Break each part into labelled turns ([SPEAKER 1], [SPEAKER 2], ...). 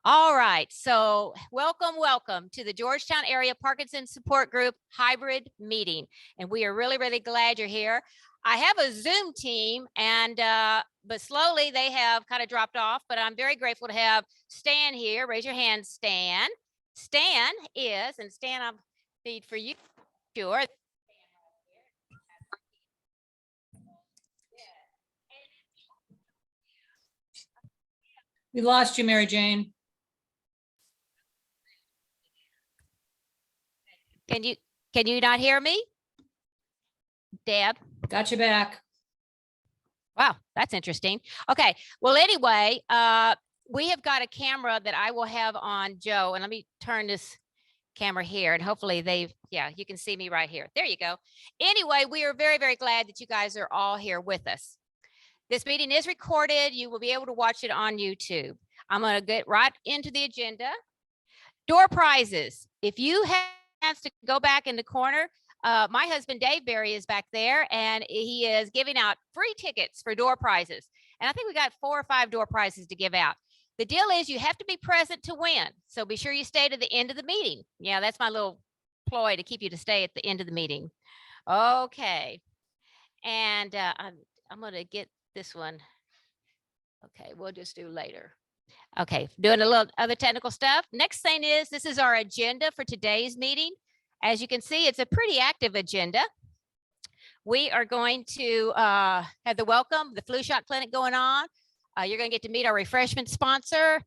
[SPEAKER 1] All right, so welcome to the Georgetown Area Parkinson Support Group hybrid meeting. And we are really glad you're here. I have a Zoom team and but slowly they have kind of dropped off, but I'm very grateful to have Stan here. Raise your hand, Stan. Stan, I'll feed for you. Sure.
[SPEAKER 2] We lost you, Mary Jane.
[SPEAKER 1] Can you not hear me? Deb?
[SPEAKER 2] Got you back.
[SPEAKER 1] Wow, that's interesting. Okay, well, anyway, we have got a camera that I will have on Joe, and let me turn this camera here, and hopefully you can see me right here. There you go. Anyway, we are very glad that you guys are all here with us. This meeting is recorded. You will be able to watch it on YouTube. I'm going to get right into the agenda. Door prizes. If you have a chance to go back in the corner, my husband Dave Berry is back there and he is giving out free tickets for door prizes. And I think we got 4 or 5 door prizes to give out. The deal is you have to be present to win. So be sure you stay to the end of the meeting. Yeah, that's my little ploy to keep you to stay at the end of the meeting. Okay. And I'm going to get this one. Okay, we'll just do later. Okay, doing a little other technical stuff. Next thing is, this is our agenda for today's meeting. As you can see, it's a pretty active agenda. We are going to have the flu shot clinic going on. You're going to get to meet our refreshment sponsor,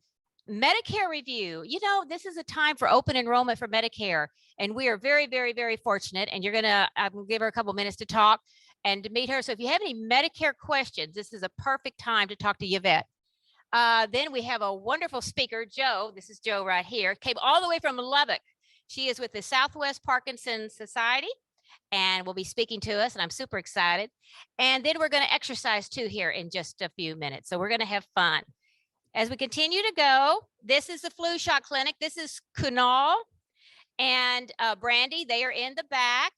[SPEAKER 1] Medicare review. You know, this is a time for open enrollment for Medicare, and we are very fortunate. And I'm going to give her a couple minutes to talk and to meet her. So if you have any Medicare questions, this is a perfect time to talk to Yvette. Then we have a wonderful speaker, Joe. This is Joe right here. Came all the way from Lubbock. She is with the Southwest Parkinson Society and will be speaking to us, and I'm super excited. And then we're going to exercise too here in just a few minutes. So we're going to have fun. As we continue to go, this is the flu shot clinic. This is Kunal and Brandy. They are in the back.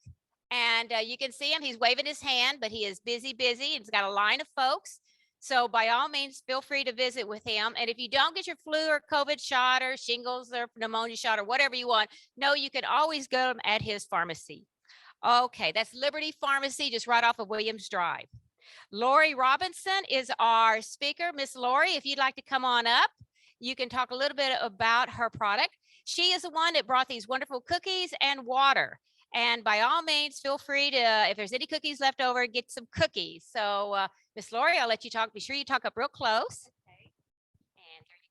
[SPEAKER 1] And you can see him. He's waving his hand, but he is busy. He's got a line of folks. So by all means, feel free to visit with him. And if you don't get your flu or COVID shot or shingles or pneumonia shot or whatever you want, no, you can always go at his pharmacy. Okay, that's Liberty Pharmacy, just right off of Williams Drive. Lori Robinson is our speaker. Miss Lori, if you'd like to come on up, you can talk a little bit about her product. She is the one that brought these wonderful cookies and water. And by all means, feel free to, if there's any cookies left over, get some cookies. So Miss Lori, I'll let you talk. Be sure you talk up real close. Okay. And there you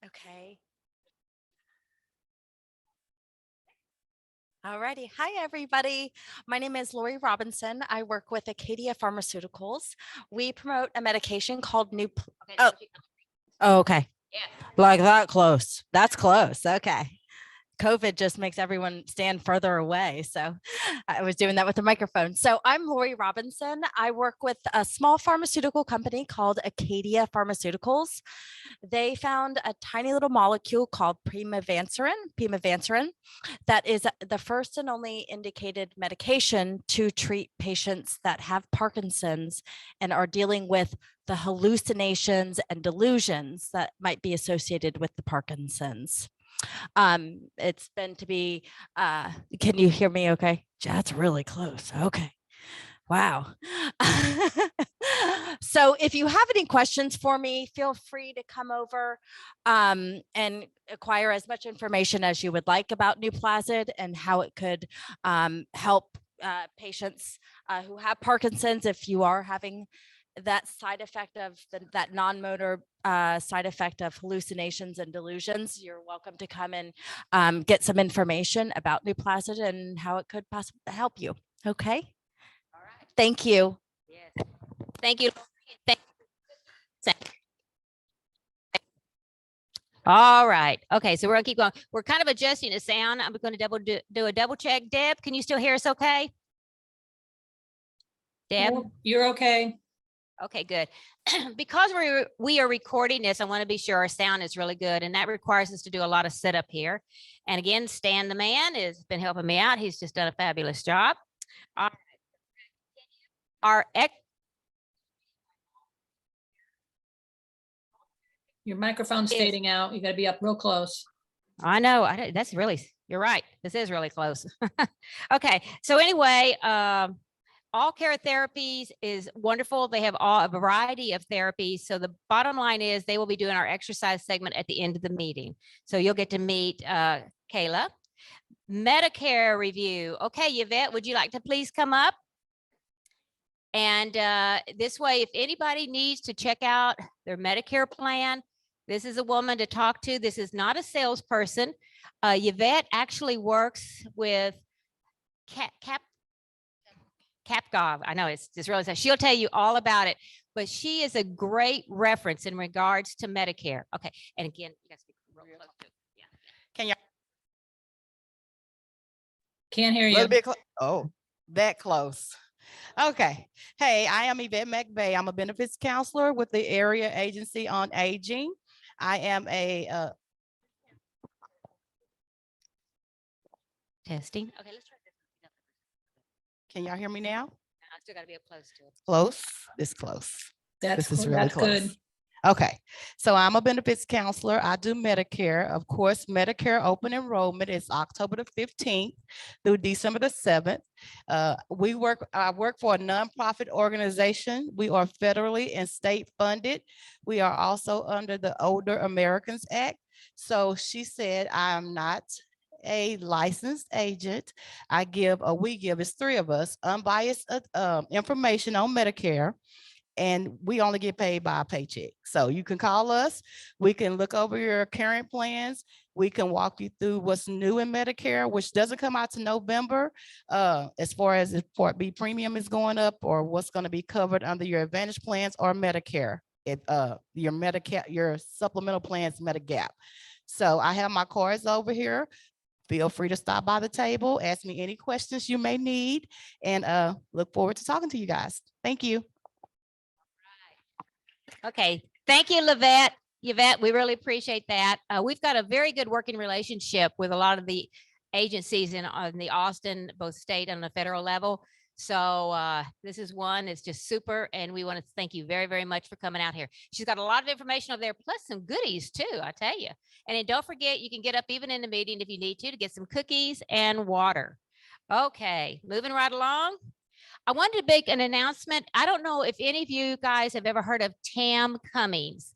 [SPEAKER 1] go.
[SPEAKER 3] Okay. All righty. Hi, everybody. My name is Lori Robinson. I work with Acadia Pharmaceuticals. We promote a medication called Okay.
[SPEAKER 1] Yeah.
[SPEAKER 3] Like that close. That's close. Okay. COVID just makes everyone stand further away. So I was doing that with the microphone. So I'm Lori Robinson. I work with a small pharmaceutical company called Acadia Pharmaceuticals. They found a tiny little molecule called pimavanserin, that is the first and only indicated medication to treat patients that have Parkinson's and are dealing with the hallucinations and delusions that might be associated with the Parkinson's. It's been to be, can you hear me okay? That's really close. Okay. Wow. So if you have any questions for me, feel free to come over and acquire as much information as you would like about Nuplazid and how it could help patients who have Parkinson's. If you are having that side effect of that non-motor side effect of hallucinations and delusions, you're welcome to come and get some information about Nuplazid and how it could possibly help you. Okay.
[SPEAKER 1] All right.
[SPEAKER 3] Thank you.
[SPEAKER 1] Yes. Thank you. Thank you. All right. Okay. So we're going to keep going. We're kind of adjusting the sound. I'm going to do a double check. Deb, can you still hear us okay? Deb?
[SPEAKER 2] You're okay.
[SPEAKER 1] Okay, good. Because we are recording this, I want to be sure our sound is really good, and that requires us to do a lot of setup here. And again, Stan the man has been helping me out. He's just done a fabulous job.
[SPEAKER 2] Your microphone's
[SPEAKER 1] Is-
[SPEAKER 2] fading out. You gotta be up real close.
[SPEAKER 1] I know. That's really, you're right. This is really close. Okay. So anyway, all care therapies is wonderful. They have a variety of therapies. So the bottom line is they will be doing our exercise segment at the end of the meeting. So you'll get to meet Kayla. Medicare review. Okay, Yvette, would you like to please come up? And this way, if anybody needs to check out their Medicare plan, this is a woman to talk to. This is not a salesperson. Yvette actually works with Capgov. I know it's just really sad. She'll tell you all about it, but she is a great reference in regards to Medicare. Okay. And again, you guys speak real close to it. Yeah.
[SPEAKER 4] Can you
[SPEAKER 2] Can't hear
[SPEAKER 4] a
[SPEAKER 2] you.
[SPEAKER 4] little bit? Oh, that close. Okay. Hey, I am Yvette McVeigh. I'm a benefits counselor with the Area Agency on Aging. I am a
[SPEAKER 1] Testing. Okay, let's try this.
[SPEAKER 4] can y'all hear me now?
[SPEAKER 1] I still got to be up close to it.
[SPEAKER 4] Close, this close.
[SPEAKER 2] That's
[SPEAKER 4] This is
[SPEAKER 2] cool.
[SPEAKER 4] really
[SPEAKER 2] That's good.
[SPEAKER 4] close. Okay, so I'm a benefits counselor. I do Medicare. Of course, Medicare open enrollment is October the 15th through December the 7th. I work for a nonprofit organization. We are federally and state funded. We are also under the Older Americans Act. So she said, I'm not a licensed agent. We give, it's three of us, unbiased information on Medicare. And we only get paid by a paycheck. So you can call us. We can look over your current plans. We can walk you through what's new in Medicare, which doesn't come out to November, as far as if Part B premium is going up or what's going to be covered under your Advantage plans or Medicare. Your Medicare, your supplemental plans, Medigap. So I have my cards over here. Feel free to stop by the table, ask me any questions you may need, and look forward to talking to you guys. Thank you.
[SPEAKER 1] Okay, thank you, Yvette, we really appreciate that. We've got a very good working relationship with a lot of the agencies in the Austin, both state and the federal level. So this is one that's just super, and we want to thank you very, very much for coming out here. She's got a lot of information over there, plus some goodies too, I tell you. And then don't forget, you can get up even in the meeting if you need to get some cookies and water. Okay, moving right along. I wanted to make an announcement. I don't know if any of you guys have ever heard of Tam Cummings.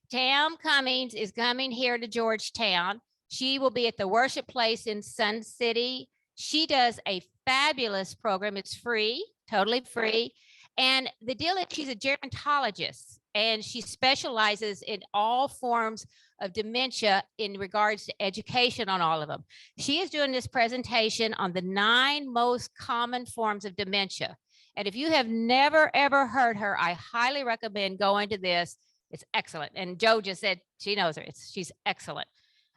[SPEAKER 1] Tam Cummings is coming here to Georgetown. She will be at the Worship Place in Sun City. She does a fabulous program. It's free, totally free. And the deal is she's a gerontologist and she specializes in all forms of dementia in regards to education on all of them. She is doing this presentation on the 9 most common forms of dementia. And if you have never, ever heard her, I highly recommend going to this. It's excellent. And Joe just said she knows her. She's excellent.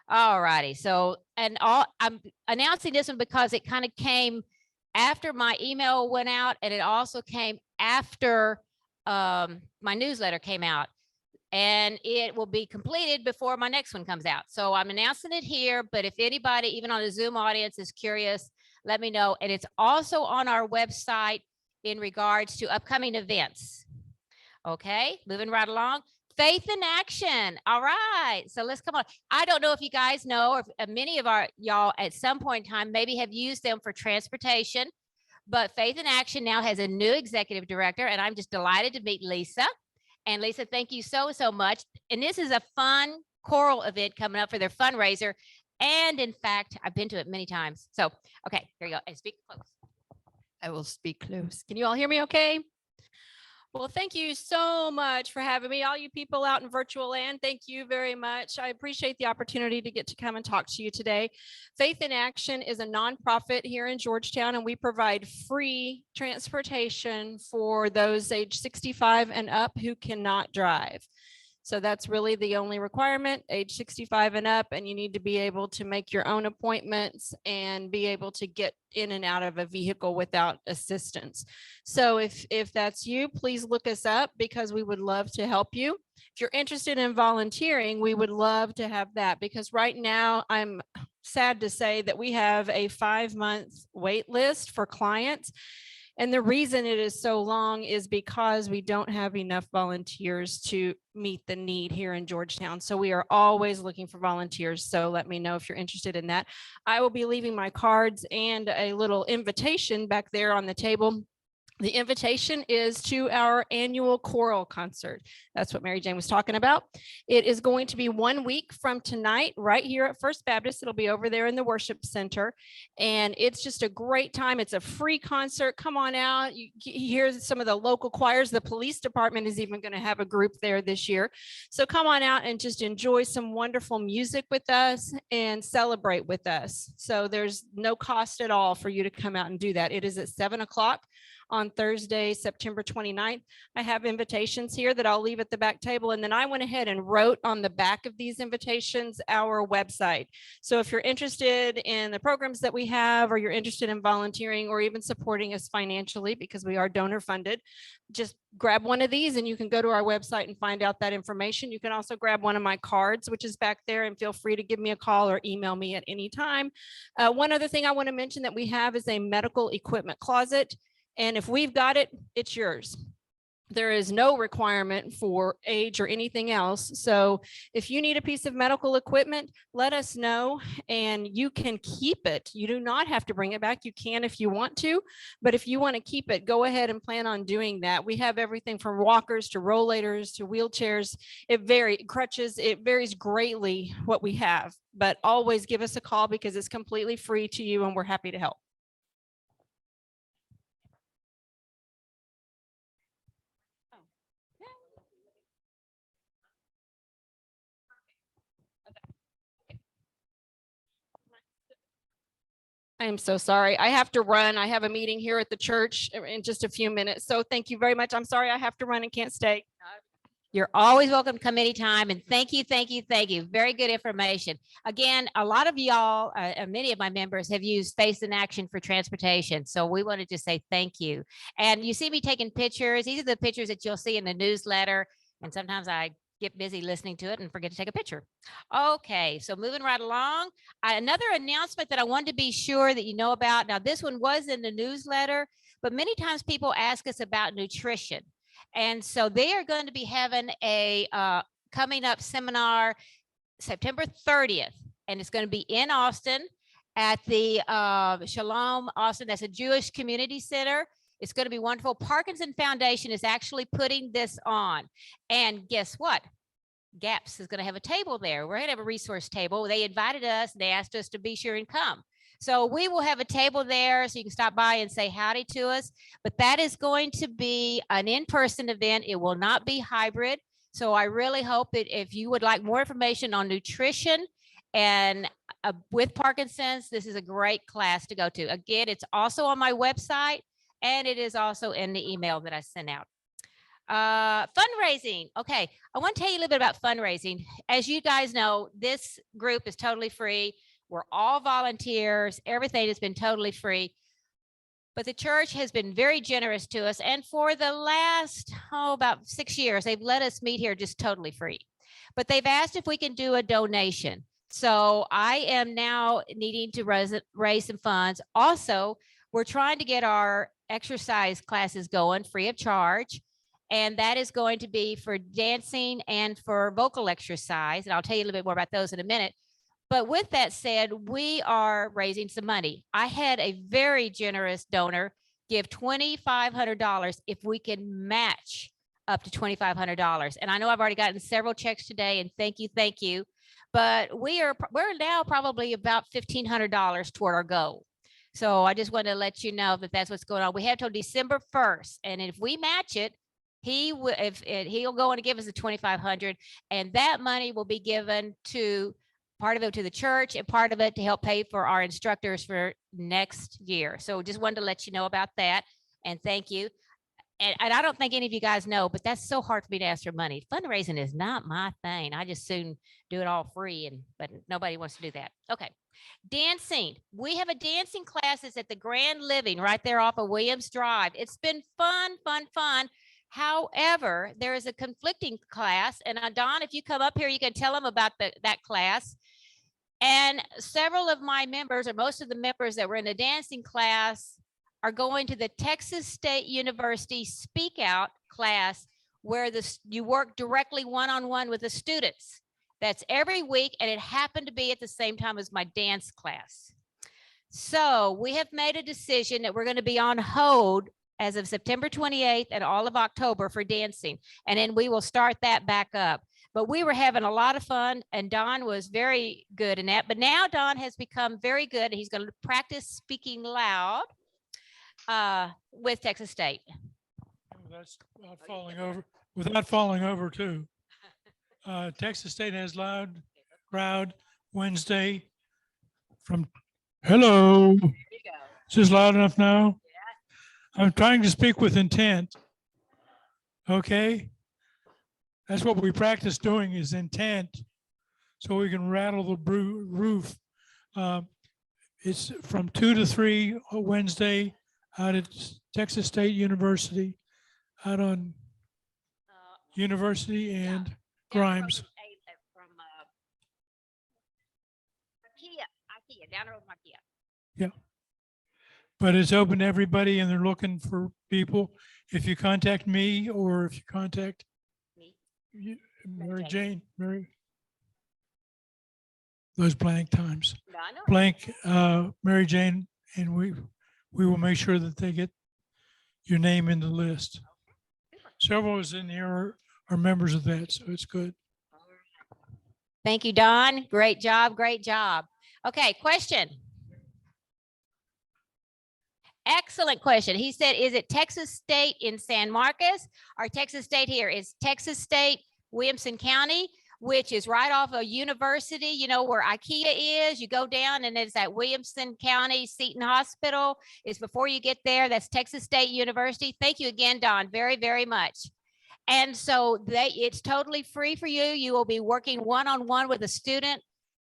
[SPEAKER 1] All righty. So, I'm announcing this one because it kind of came after my email went out, and it also came after my newsletter came out. And it will be completed before my next one comes out. So I'm announcing it here, but if anybody, even on the Zoom audience, is curious, let me know. And it's also on our website in regards to upcoming events. Okay, moving right along. Faith in Action. All right, so let's come on. I don't know if you guys know, or if many of y'all at some point in time maybe have used them for transportation, but Faith in Action now has a new executive director, and I'm just delighted to meet Lisa. And Lisa, thank you so, so much. And this is a fun choral event coming up for their fundraiser. And in fact, I've been to it many times. So, okay, here you go. And speak close.
[SPEAKER 5] I will speak close. Can you all hear me okay? Well, thank you so much for having me. All you people out in virtual land, thank you very much. I appreciate the opportunity to get to come and talk to you today. Faith in Action is a nonprofit here in Georgetown, and we provide free transportation for those age 65 and up who cannot drive. So that's really the only requirement, age 65 and up, and you need to be able to make your own appointments and be able to get in and out of a vehicle without assistance. So if that's you, please look us up because we would love to help you. If you're interested in volunteering, we would love to have that because right now I'm sad to say that we have a 5-month wait list for clients. And the reason it is so long is because we don't have enough volunteers to meet the need here in Georgetown. So we are always looking for volunteers. So let me know if you're interested in that. I will be leaving my cards and a little invitation back there on the table. The invitation is to our annual choral concert. That's what Mary Jane was talking about. It is going to be 1 week from tonight, right here at First Baptist. It'll be over there in the worship center. And it's just a great time. It's a free concert. Come on out. You hear some of the local choirs. The police department is even going to have a group there this year. So come on out and just enjoy some wonderful music with us and celebrate with us. So there's no cost at all for you to come out and do that. It is at 7 o'clock. On Thursday, September 29th. I have invitations here that I'll leave at the back table. And then I went ahead and wrote on the back of these invitations our website. So if you're interested in the programs that we have, or you're interested in volunteering or even supporting us financially, because we are donor funded, just grab one of these and you can go to our website and find out that information. You can also grab one of my cards, which is back there, and feel free to give me a call or email me at any time. One other thing I want to mention that we have is a medical equipment closet. And if we've got it, it's yours. There is no requirement for age or anything else. So if you need a piece of medical equipment, let us know and you can keep it. You do not have to bring it back. You can if you want to, but if you want to keep it, go ahead and plan on doing that. We have everything from walkers to rollators to wheelchairs. It varies, crutches, it varies greatly what we have, but always give us a call because it's completely free to you and we're happy to help. I am so sorry. I have to run. I have a meeting here at the church in just a few minutes. So thank you very much. I'm sorry I have to run and can't stay.
[SPEAKER 1] You're always welcome to come anytime. And thank you, thank you, thank you. Very good information. Again, a lot of y'all, many of my members have used Face in Action for transportation. So we wanted to say thank you. And you see me taking pictures. These are the pictures that you'll see in the newsletter. And sometimes I get busy listening to it and forget to take a picture. Okay, so moving right along. Another announcement that I wanted to be sure that you know about. Now, this one was in the newsletter, but many times people ask us about nutrition. And so they are going to be having a coming up seminar September 30th, and it's going to be in Austin at the Shalom Austin. That's a Jewish community center. It's going to be wonderful. Parkinson Foundation is actually putting this on. And guess what? GAPS is going to have a table there. We're going to have a resource table. They invited us. They asked us to be sure and come. So we will have a table there so you can stop by and say howdy to us. But that is going to be an in-person event. It will not be hybrid. So I really hope that if you would like more information on nutrition and with Parkinson's, this is a great class to go to. Again, it's also on my website. And it is also in the email that I sent out. Fundraising. Okay, I want to tell you a little bit about fundraising. As you guys know, this group is totally free. We're all volunteers. Everything has been totally free. But the church has been very generous to us. And for the last, about 6 years, they've let us meet here just totally free. But they've asked if we can do a donation. So I am now needing to raise some funds. Also, we're trying to get our exercise classes going free of charge. And that is going to be for dancing and for vocal exercise. And I'll tell you a little bit more about those in a minute. But with that said, we are raising some money. I had a very generous donor give $2,500 if we can match up to $2,500. And I know I've already gotten several checks today, and thank you. But we're now probably about $1,500 toward our goal. So I just want to let you know that that's what's going on. We have till December 1st. And if we match it, he'll go and give us the $2,500, and that money will be given to part of it to the church and part of it to help pay for our instructors for next year. So just wanted to let you know about that. And thank you. And I don't think any of you guys know, but that's so hard for me to ask for money. Fundraising is not my thing. I just soon do it all free, but nobody wants to do that. Okay. Dancing. We have a dancing class that's at the Grand Living right there off of Williams Drive. It's been fun. However, there is a conflicting class. And Don, if you come up here, you can tell them about that class. And several of my members, or most of the members that were in the dancing class, are going to the Texas State University Speak Out class where you work directly one-on-one with the students. That's every week, and it happened to be at the same time as my dance class. So we have made a decision that we're going to be on hold as of September 28th and all of October for dancing. And then we will start that back up. But we were having a lot of fun, and Don was very good in that. But now Don has become very good. He's going to practice speaking loud with Texas State.
[SPEAKER 6] That's without falling over too. Texas State has loud crowd Wednesday from, hello. Is this loud enough now? I'm trying to speak with intent. Okay. That's what we practice doing, is intent, so we can rattle the roof. It's from 2 to 3 Wednesday out at Texas State University, out on University and Grimes.
[SPEAKER 1] IKEA, down the road from IKEA.
[SPEAKER 6] Yeah. But it's open to everybody, and they're looking for people. If you contact me, or if you contact Mary Jane, those blank times,
[SPEAKER 1] No, I know.
[SPEAKER 6] blank Mary Jane, and we will make sure that they get your name in the list. Several of us in here are members of that, so it's good.
[SPEAKER 1] Thank you, Don. Great job. Great job. Okay, question. Excellent question. He said, is it Texas State in San Marcos or Texas State here? It's Texas State, Williamson County, which is right off of University, you know, where IKEA is. You go down and it's at Williamson County Seton Hospital. It's before you get there. That's Texas State University. Thank you again, Don, very, very much. And so it's totally free for you. You will be working one-on-one with a student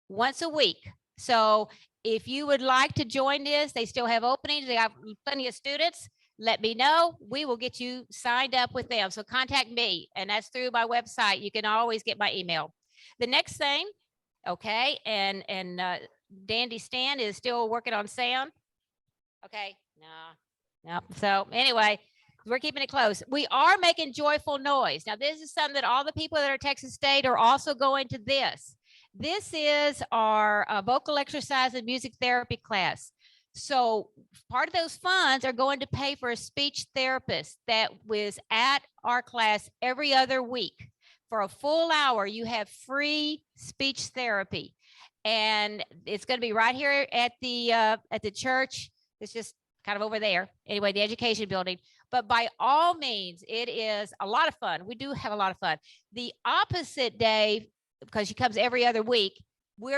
[SPEAKER 1] once a week. So if you would like to join this, they still have openings. They have plenty of students. Let me know. We will get you signed up with them. So contact me, and that's through my website. You can always get my email. The next thing, okay, and Dandy Stan is still working on sound. Okay, no. So anyway, we're keeping it close. We are making joyful noise. Now, this is something that all the people that are Texas State are also going to this. This is our vocal exercise and music therapy class. So part of those funds are going to pay for a speech therapist that was at our class every other week. For a full hour, you have free speech therapy. And it's going to be right here at the church. It's just kind of over there. Anyway, the education building. But by all means, it is a lot of fun. We do have a lot of fun. The opposite day, because she comes every other week, we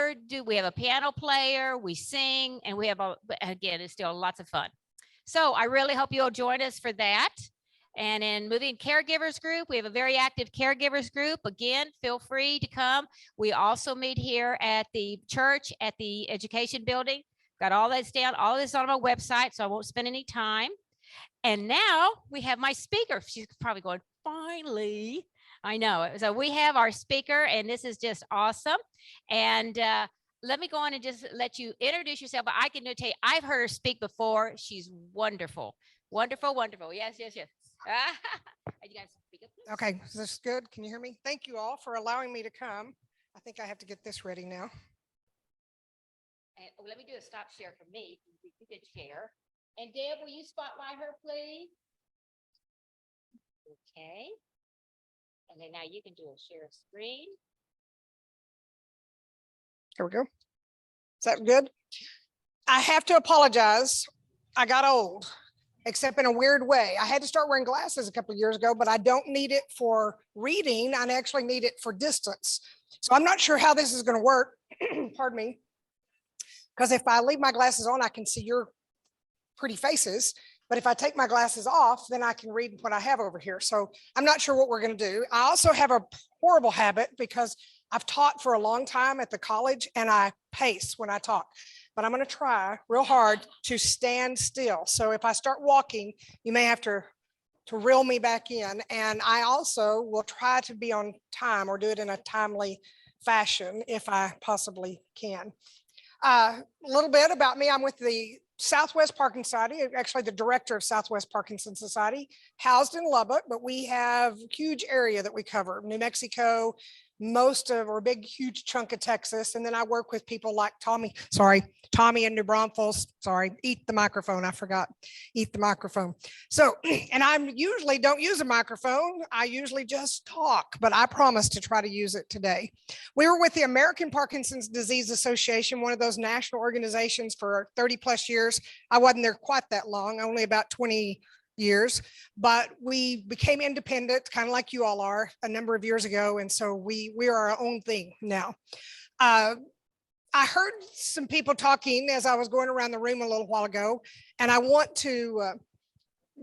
[SPEAKER 1] have a piano player, we sing, and we have again, it's still lots of fun. So I really hope you'll join us for that. And in moving caregivers group, we have a very active caregivers group. Again, feel free to come. We also meet here at the church at the education building. Got all this down, all this on my website, so I won't spend any time. And now we have my speaker. She's probably going, finally. I know. So we have our speaker, and this is just awesome. And let me go on and just let you introduce yourself. But I can tell you, I've heard her speak before. She's wonderful. Wonderful, wonderful. Yes, yes, yes. You guys speak up, please?
[SPEAKER 7] Okay, is this good? Can you hear me? Thank you all for allowing me to come. I think I have to get this ready now.
[SPEAKER 1] And let me do a stop share for me. You can share. And Deb, will you spotlight her, please? Okay. And then now you can do a share screen.
[SPEAKER 7] Here we go. Is that good? I have to apologize. I got old, except in a weird way. I had to start wearing glasses a couple of years ago, but I don't need it for reading. I actually need it for distance. So I'm not sure how this is going to work. Pardon me. Because if I leave my glasses on, I can see your pretty faces. But if I take my glasses off, then I can read what I have over here. So I'm not sure what we're going to do. I also have a horrible habit because I've taught for a long time at the college and I pace when I talk. But I'm going to try real hard to stand still. So if I start walking, you may have to reel me back in. And I also will try to be on time or do it in a timely fashion if I possibly can. A little bit about me. I'm with the Southwest Parkinson Society, actually the director of Southwest Parkinson Society, housed in Lubbock, but we have a huge area that we cover, New Mexico, most of, or a big, huge chunk of Texas. And then I work with people like Tommy in New Braunfels, eat the microphone, I forgot, eat the microphone. So, and I usually don't use a microphone. I usually just talk, but I promise to try to use it today. We were with the American Parkinson's Disease Association, one of those national organizations for 30 plus years. I wasn't there quite that long, only about 20 years, but we became independent, kind of like you all are, a number of years ago. And so we are our own thing now. I heard some people talking as I was going around the room a little while ago, and I want to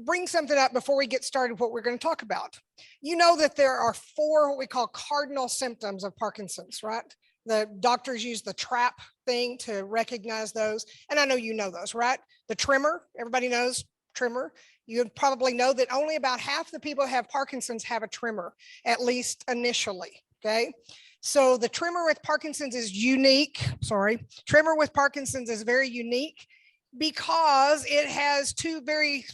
[SPEAKER 7] bring something up before we get started, what we're going to talk about. You know that there are 4 what we call cardinal symptoms of Parkinson's, right? The doctors use the TRAP thing to recognize those. And I know you know those, right? The tremor, everybody knows tremor. You probably know that only about half the people who have Parkinson's have a tremor, at least initially, okay? So the tremor with Parkinson's is unique, tremor with Parkinson's is very unique because it has 2 very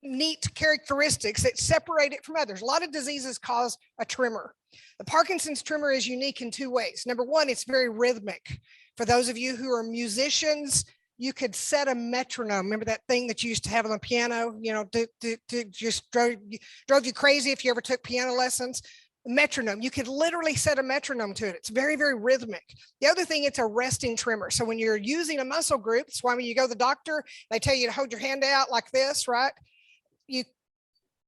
[SPEAKER 7] neat characteristics that separate it from others. A lot of diseases cause a tremor. The Parkinson's tremor is unique in 2 ways. Number one, it's very rhythmic. For those of you who are musicians, you could set a metronome. Remember that thing that you used to have on the piano, you know, just drove you crazy if you ever took piano lessons. Metronome, you could literally set a metronome to it. It's very, very rhythmic. The other thing, it's a resting tremor. So when you're using a muscle group, that's why when you go to the doctor, they tell you to hold your hand out like this, right? You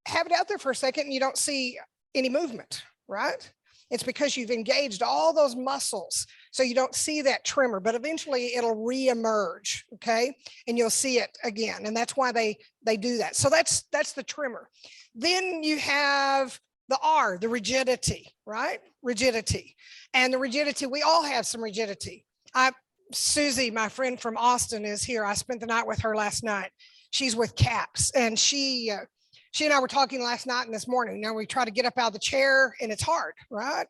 [SPEAKER 7] have it out there for a second and you don't see any movement, right? It's because you've engaged all those muscles. So you don't see that tremor, but eventually it'll reemerge, okay? And you'll see it again. And that's why they do that. So that's the tremor. Then you have the R, the rigidity, right? Rigidity. And the rigidity, we all have some rigidity. Susie, my friend from Austin, is here. I spent the night with her last night. She's with CAPS, and she and I were talking last night and this morning. Now we try to get up out of the chair and it's hard, right?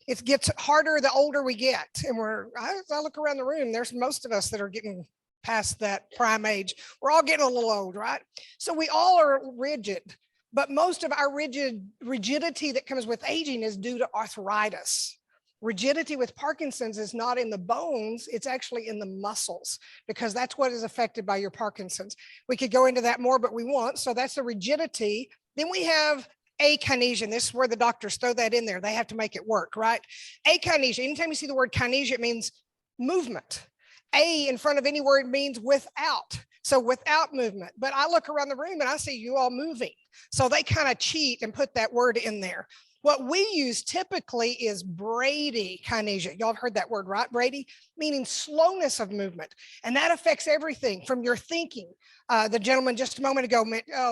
[SPEAKER 7] It gets harder the older we get. And I look around the room, there's most of us that are getting past that prime age. We're all getting a little old, right? So we all are rigid, but most of our rigidity that comes with aging is due to arthritis. Rigidity with Parkinson's is not in the bones, it's actually in the muscles, because that's what is affected by your Parkinson's. We could go into that more, but we won't. So that's the rigidity. Then we have akinesia. This is where the doctors throw that in there. They have to make it work, right? Akinesia, anytime you see the word kinesia, it means movement. A in front of any word means without. So without movement. But I look around the room and I see you all moving. So they kind of cheat and put that word in there. What we use typically is bradykinesia. Y'all have heard that word, right? Brady, meaning slowness of movement. And that affects everything from your thinking. The gentleman just a moment ago,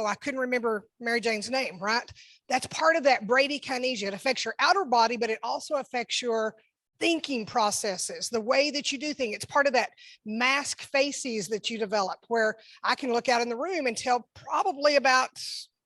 [SPEAKER 7] I couldn't remember Mary Jane's name, right? That's part of that bradykinesia. It affects your outer body, but it also affects your thinking processes, the way that you do things. It's part of that mask faces that you develop, where I can look out in the room and tell probably about,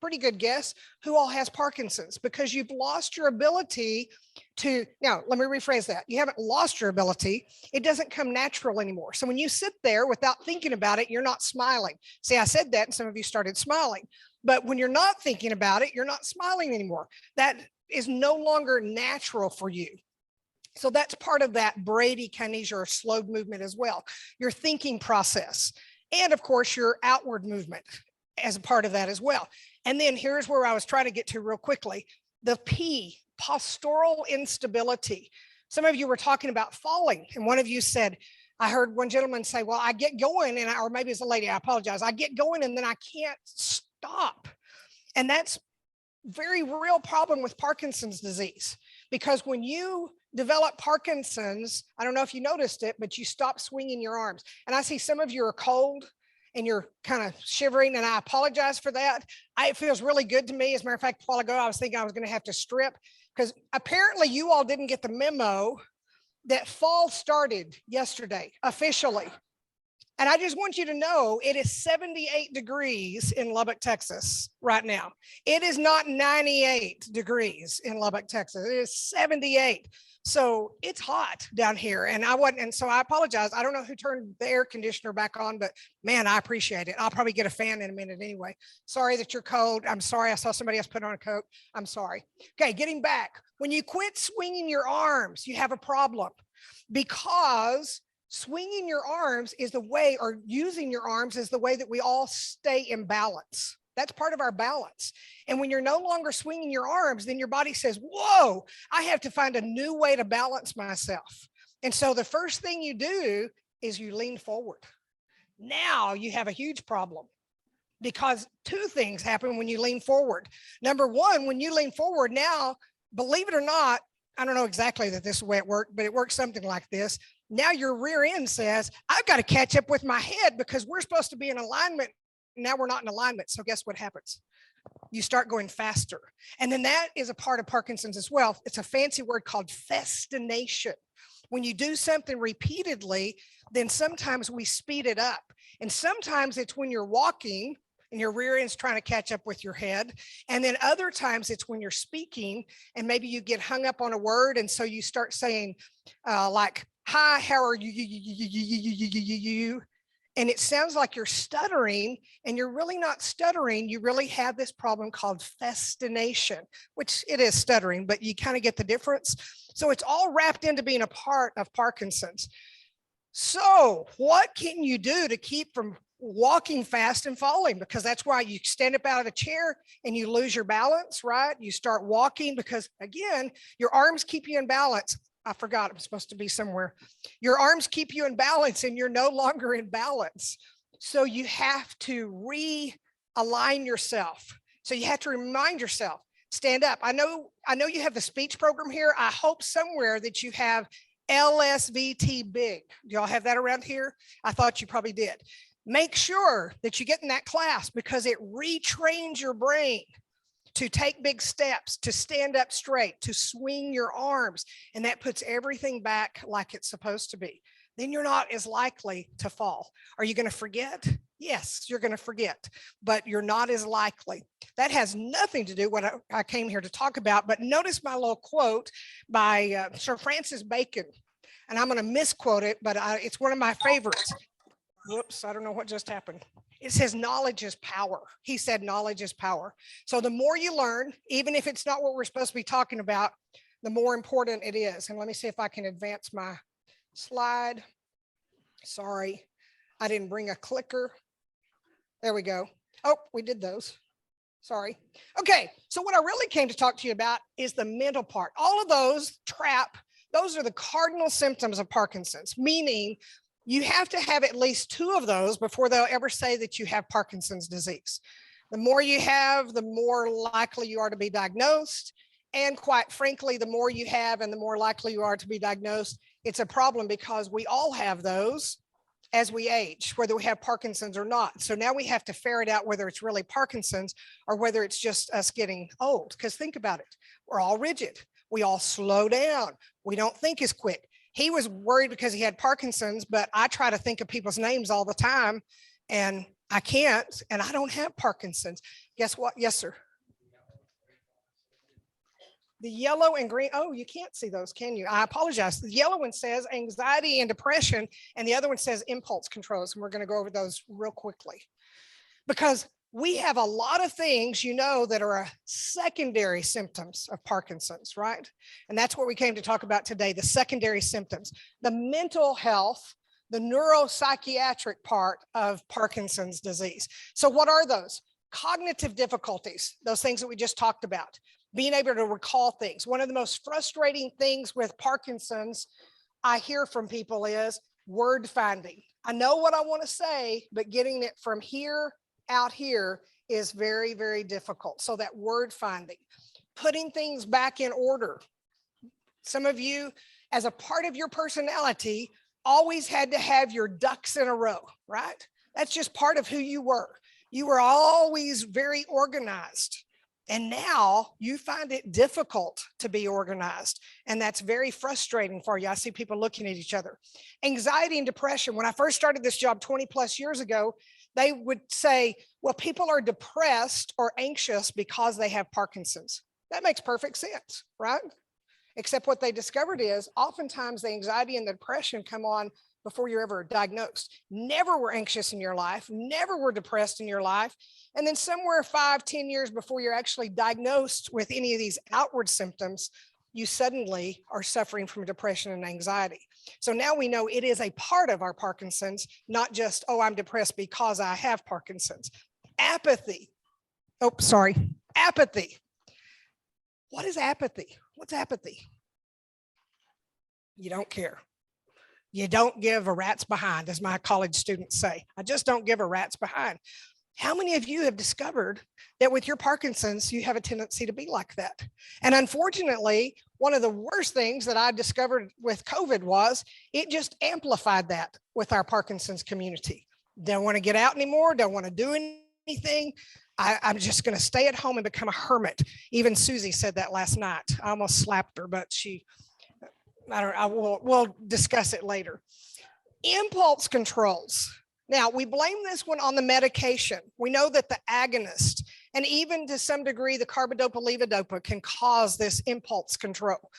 [SPEAKER 7] pretty good guess, who all has Parkinson's, because you've lost your ability to, now let me rephrase that. You haven't lost your ability. It doesn't come natural anymore. So when you sit there without thinking about it, you're not smiling. See, I said that and some of you started smiling, but when you're not thinking about it, you're not smiling anymore. That is no longer natural for you. So that's part of that bradykinesia or slowed movement as well. Your thinking process. And of course, your outward movement as a part of that as well. And then here's where I was trying to get to real quickly. The P, postural instability. Some of you were talking about falling. And one of you said, I heard one gentleman say, well, I get going, and or maybe it's a lady, I apologize. I get going and then I can't stop. And that's very real problem with Parkinson's disease, because when you develop Parkinson's, I don't know if you noticed it, but you stop swinging your arms. And I see some of you are cold and you're kind of shivering, and I apologize for that. It feels really good to me. As a matter of fact, a while ago, I was thinking I was going to have to strip, because apparently you all didn't get the memo that fall started yesterday officially. And I just want you to know it is 78 degrees in Lubbock, Texas right now. It is not 98 degrees in Lubbock, Texas. It is 78. So it's hot down here. And so I apologize. I don't know who turned the air conditioner back on, but man, I appreciate it. I'll probably get a fan in a minute anyway. Sorry that you're cold. I'm sorry. I saw somebody else put on a coat. I'm sorry. Okay, getting back. When you quit swinging your arms, you have a problem, because swinging your arms is the way, or using your arms is the way that we all stay in balance. That's part of our balance. And when you're no longer swinging your arms, then your body says, whoa, I have to find a new way to balance myself. And so the first thing you do is you lean forward. Now you have a huge problem, because two things happen when you lean forward. Number one, when you lean forward now, believe it or not, I don't know exactly that this is the way it worked, but it works something like this. Now your rear end says, I've got to catch up with my head, because we're supposed to be in alignment. Now we're not in alignment. So guess what happens? You start going faster. And then that is a part of Parkinson's as well. It's a fancy word called festination. When you do something repeatedly, then sometimes we speed it up. And sometimes it's when you're walking and your rear end's trying to catch up with your head. And then other times it's when you're speaking and maybe you get hung up on a word. And so you start saying like, hi, how are you? And it sounds like you're stuttering, and you're really not stuttering. You really have this problem called festination, which it is stuttering, but you kind of get the difference. So it's all wrapped into being a part of Parkinson's. So what can you do to keep from walking fast and falling? Because that's why you stand up out of the chair and you lose your balance, right? You start walking because, again, your arms keep you in balance. I forgot, I'm supposed to be somewhere. Your arms keep you in balance and you're no longer in balance. So you have to realign yourself. So you have to remind yourself, stand up. I know you have the speech program here. I hope somewhere that you have LSVT big. Do y'all have that around here? I thought you probably did. Make sure that you get in that class, because it retrains your brain to take big steps, to stand up straight, to swing your arms. And that puts everything back like it's supposed to be. Then you're not as likely to fall. Are you going to forget? Yes, you're going to forget, but you're not as likely. That has nothing to do with what I came here to talk about. But notice my little quote by Sir Francis Bacon. And I'm going to misquote it, but it's one of my favorites. Whoops, I don't know what just happened. It says knowledge is power. He said knowledge is power. So the more you learn, even if it's not what we're supposed to be talking about, the more important it is. And let me see if I can advance my slide. Sorry, I didn't bring a clicker. There we go. Oh, we did those. Sorry. Okay, so what I really came to talk to you about is the mental part. All of those those are the cardinal symptoms of Parkinson's, meaning you have to have at least two of those before they'll ever say that you have Parkinson's disease. The more you have, the more likely you are to be diagnosed. And quite frankly, the more you have and the more likely you are to be diagnosed, it's a problem, because we all have those as we age, whether we have Parkinson's or not. So now we have to ferret out whether it's really Parkinson's or whether it's just us getting old. Because think about it, we're all rigid. We all slow down. We don't think as quick. He was worried because he had Parkinson's, but I try to think of people's names all the time and I can't, and I don't have Parkinson's. Guess what? Yes, sir. The yellow and green, oh, you can't see those, can you? I apologize. The yellow one says anxiety and depression, and the other one says impulse controls. And we're going to go over those real quickly, because we have a lot of things, that are secondary symptoms of Parkinson's, right? And that's what we came to talk about today, the secondary symptoms, the mental health, the neuropsychiatric part of Parkinson's disease. So what are those? Cognitive difficulties, those things that we just talked about, being able to recall things. One of the most frustrating things with Parkinson's I hear from people is word finding. I know what I want to say, but getting it from here out here is very, very difficult. So that word finding, putting things back in order. Some of you, as a part of your personality, always had to have your ducks in a row, right? That's just part of who you were. You were always very organized. And now you find it difficult to be organized. And that's very frustrating for you. I see people looking at each other. Anxiety and depression. When I first started this job 20 plus years ago, they would say, well, people are depressed or anxious because they have Parkinson's. That makes perfect sense, right? Except what they discovered is oftentimes the anxiety and the depression come on before you're ever diagnosed. Never were anxious in your life, never were depressed in your life. And then somewhere 5-10 years before you're actually diagnosed with any of these outward symptoms, you suddenly are suffering from depression and anxiety. So now we know it is a part of our Parkinson's, not just, oh, I'm depressed because I have Parkinson's. Apathy. Oh, sorry. Apathy. What is apathy? What's apathy? You don't care. You don't give a rat's behind, as my college students say. I just don't give a rat's behind. How many of you have discovered that with your Parkinson's, you have a tendency to be like that? And unfortunately, one of the worst things that I discovered with COVID was it just amplified that with our Parkinson's community. Don't want to get out anymore, don't want to do anything. I'm just going to stay at home and become a hermit. Even Susie said that last night. I almost slapped her, but we'll discuss it later. Impulse controls. Now, we blame this one on the medication. We know that the agonist and even to some degree the carbidopa-levodopa can cause this impulse control.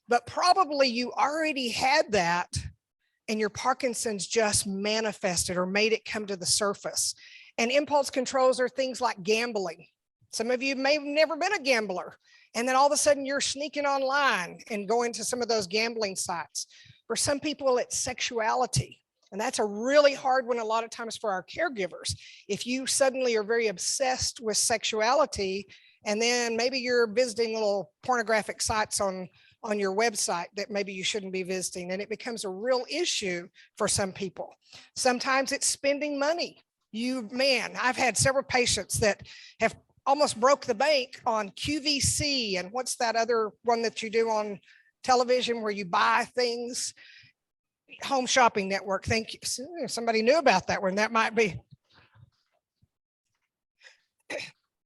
[SPEAKER 7] But probably you already had that and your Parkinson's just manifested or made it come to the surface. And impulse controls are things like gambling. Some of you may have never been a gambler. And then all of a sudden you're sneaking online and going to some of those gambling sites. For some people, it's sexuality. And that's a really hard one a lot of times for our caregivers. If you suddenly are very obsessed with sexuality, and then maybe you're visiting little pornographic sites on your website that maybe you shouldn't be visiting, and it becomes a real issue for some people. Sometimes it's spending money. I've had several patients that have almost broke the bank on QVC, and what's that other one that you do on television where you buy things? Home Shopping Network. Thank you. Somebody knew about that one. That might be.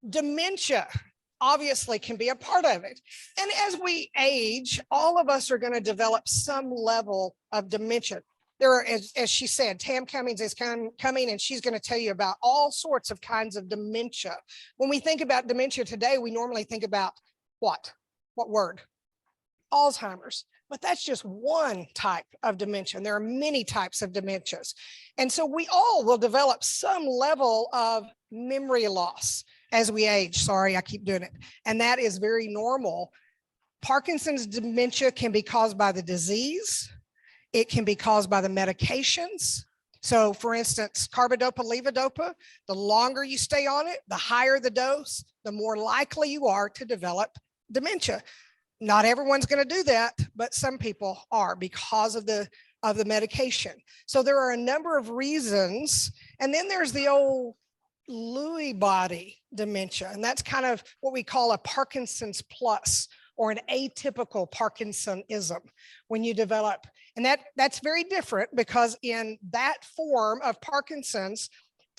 [SPEAKER 7] Dementia obviously can be a part of it. And as we age, all of us are going to develop some level of dementia. There are, as she said, Tam Cummings is coming and she's going to tell you about all sorts of kinds of dementia. When we think about dementia today, we normally think about what? What word? Alzheimer's. But that's just one type of dementia. And there are many types of dementias. And so we all will develop some level of memory loss as we age. Sorry, I keep doing it. And that is very normal. Parkinson's dementia can be caused by the disease. It can be caused by the medications. So for instance, carbidopa-levodopa, the longer you stay on it, the higher the dose, the more likely you are to develop dementia. Not everyone's going to do that, but some people are because of the medication. So there are a number of reasons. And then there's the old Lewy body dementia. And that's kind of what we call a Parkinson's plus or an atypical Parkinsonism when you develop. And that's very different because in that form of Parkinson's,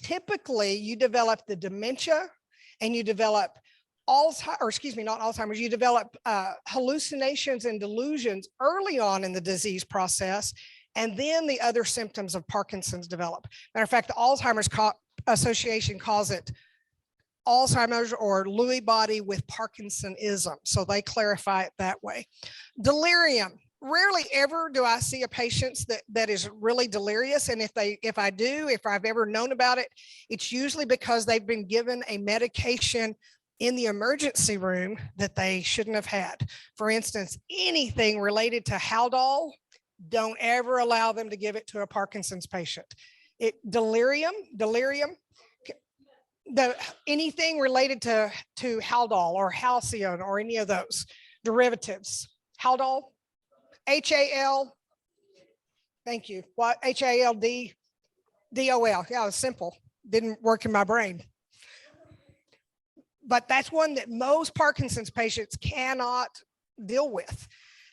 [SPEAKER 7] typically you develop the dementia and you develop you develop hallucinations and delusions early on in the disease process, and then the other symptoms of Parkinson's develop. Matter of fact, the Alzheimer's Association calls it Alzheimer's or Lewy body with Parkinsonism. So they clarify it that way. Delirium. Rarely ever do I see a patient that is really delirious. And if I've ever known about it, it's usually because they've been given a medication in the emergency room that they shouldn't have had. For instance, anything related to Haldol, don't ever allow them to give it to a Parkinson's patient. Delirium, anything related to Haldol or Halcion or any of those derivatives. Haldol, H-A-L, thank you. What? H-A-L-D-D-O-L. Yeah, it was simple. Didn't work in my brain. But that's one that most Parkinson's patients cannot deal with.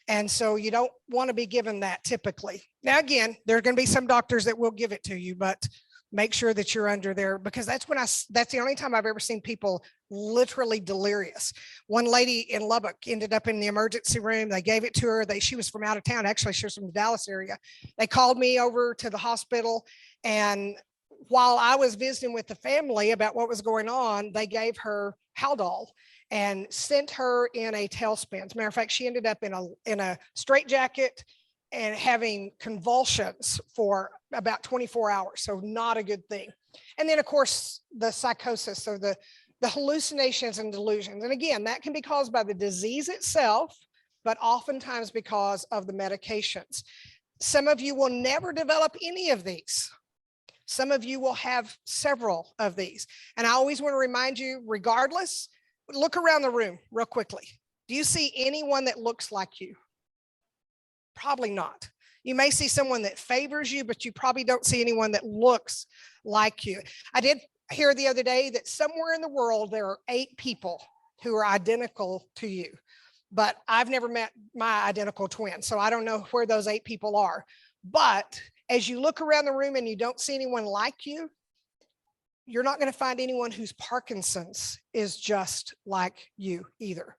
[SPEAKER 7] And so you don't want to be given that typically. Now, again, there are going to be some doctors that will give it to you, but make sure that you're under there, because that's the only time I've ever seen people literally delirious. One lady in Lubbock ended up in the emergency room. They gave it to her. She was from out of town. Actually, she was from the Dallas area. They called me over to the hospital, and while I was visiting with the family about what was going on, they gave her Haldol and sent her in a tailspin. As a matter of fact, she ended up in a straitjacket and having convulsions for about 24 hours. So not a good thing. And then of course, the psychosis, or the hallucinations and delusions. And again, that can be caused by the disease itself, but oftentimes because of the medications. Some of you will never develop any of these. Some of you will have several of these. And I always want to remind you, regardless, look around the room real quickly. Do you see anyone that looks like you? Probably not. You may see someone that favors you, but you probably don't see anyone that looks like you. I did hear the other day that somewhere in the world, there are 8 people who are identical to you, but I've never met my identical twin. So I don't know where those 8 people are. But as you look around the room and you don't see anyone like you, you're not going to find anyone whose Parkinson's is just like you either.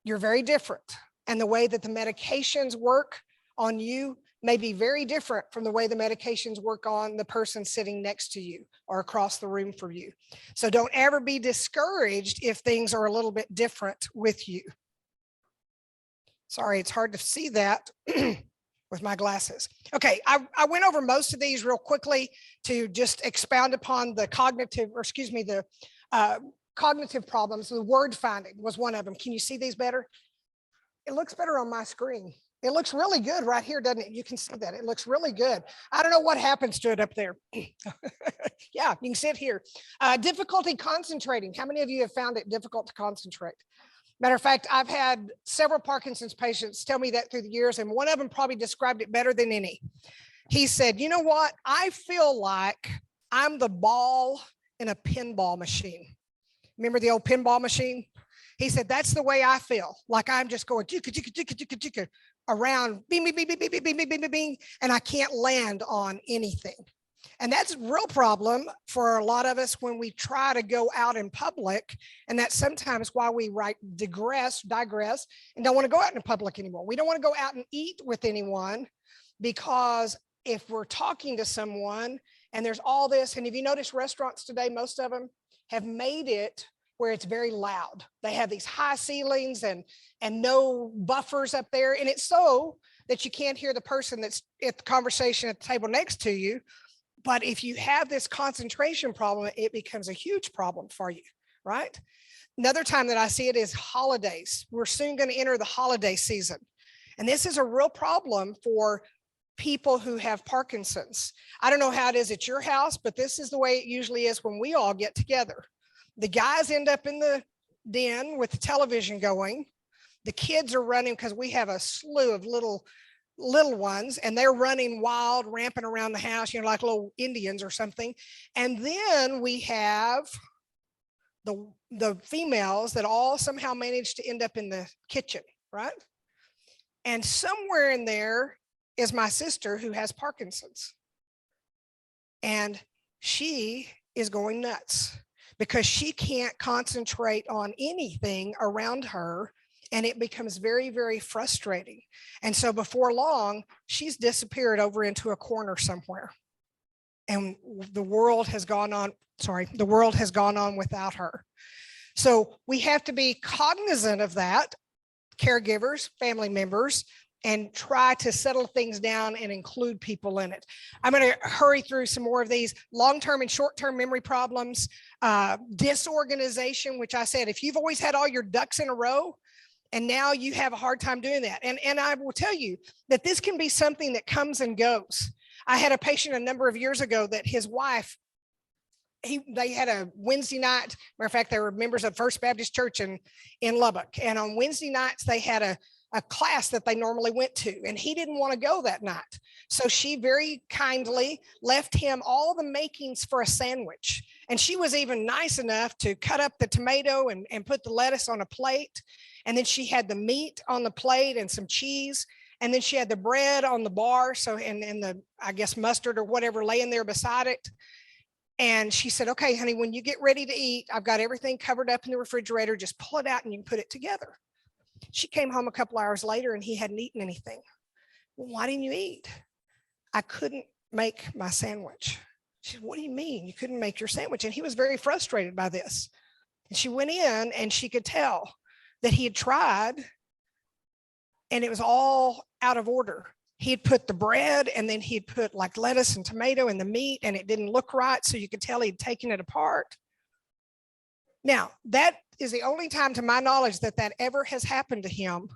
[SPEAKER 7] You're very different. And the way that the medications work on you may be very different from the way the medications work on the person sitting next to you or across the room from you. So don't ever be discouraged if things are a little bit different with you. Sorry, it's hard to see that with my glasses. Okay, I went over most of these real quickly to just expound upon the cognitive problems. The word finding was one of them. Can you see these better? It looks better on my screen. It looks really good right here, doesn't it? You can see that. It looks really good. I don't know what happens to it up there. Yeah, you can see it here. Difficulty concentrating. How many of you have found it difficult to concentrate? Matter of fact, I've had several Parkinson's patients tell me that through the years, and one of them probably described it better than any. He said, you know what? I feel like I'm the ball in a pinball machine. Remember the old pinball machine? He said, that's the way I feel, like I'm just going around, bing, bing, bing, bing, bing, bing, bing, bing, bing, bing, and I can't land on anything. And that's a real problem for a lot of us when we try to go out in public. And that's sometimes why we digress, and don't want to go out in public anymore. We don't want to go out and eat with anyone, because if we're talking to someone and there's all this, and if you notice restaurants today, most of them have made it where it's very loud. They have these high ceilings and no buffers up there. And it's so that you can't hear the person that's at the conversation at the table next to you. But if you have this concentration problem, it becomes a huge problem for you, right? Another time that I see it is holidays. We're soon going to enter the holiday season. And this is a real problem for people who have Parkinson's. I don't know how it is at your house, but this is the way it usually is when we all get together. The guys end up in the den with the television going. The kids are running because we have a slew of little ones, and they're running wild, ramping around the house, like little Indians or something. And then we have the females that all somehow manage to end up in the kitchen, right? And somewhere in there is my sister who has Parkinson's. And she is going nuts because she can't concentrate on anything around her. And it becomes very, very frustrating. And so before long, she's disappeared over into a corner somewhere. And the world has gone on without her. So we have to be cognizant of that, caregivers, family members, and try to settle things down and include people in it. I'm going to hurry through some more of these long-term and short-term memory problems, disorganization, which I said, if you've always had all your ducks in a row, and now you have a hard time doing that. And I will tell you that this can be something that comes and goes. I had a patient a number of years ago that his wife, they had a Wednesday night. Matter of fact, they were members of First Baptist Church in Lubbock. And on Wednesday nights, they had a class that they normally went to, and he didn't want to go that night. So she very kindly left him all the makings for a sandwich. And she was even nice enough to cut up the tomato and put the lettuce on a plate. And then she had the meat on the plate and some cheese. And then she had the bread on the bar. So, and the, I guess, mustard or whatever laying there beside it. And she said, okay, honey, when you get ready to eat, I've got everything covered up in the refrigerator. Just pull it out and you can put it together. She came home a couple hours later and he hadn't eaten anything. Well, why didn't you eat? I couldn't make my sandwich. She said, what do you mean you couldn't make your sandwich? And he was very frustrated by this. And she went in and she could tell that he had tried and it was all out of order. He had put the bread and then he'd put like lettuce and tomato and the meat and it didn't look right. So you could tell he'd taken it apart. Now, that is the only time to my knowledge that that ever has happened to him,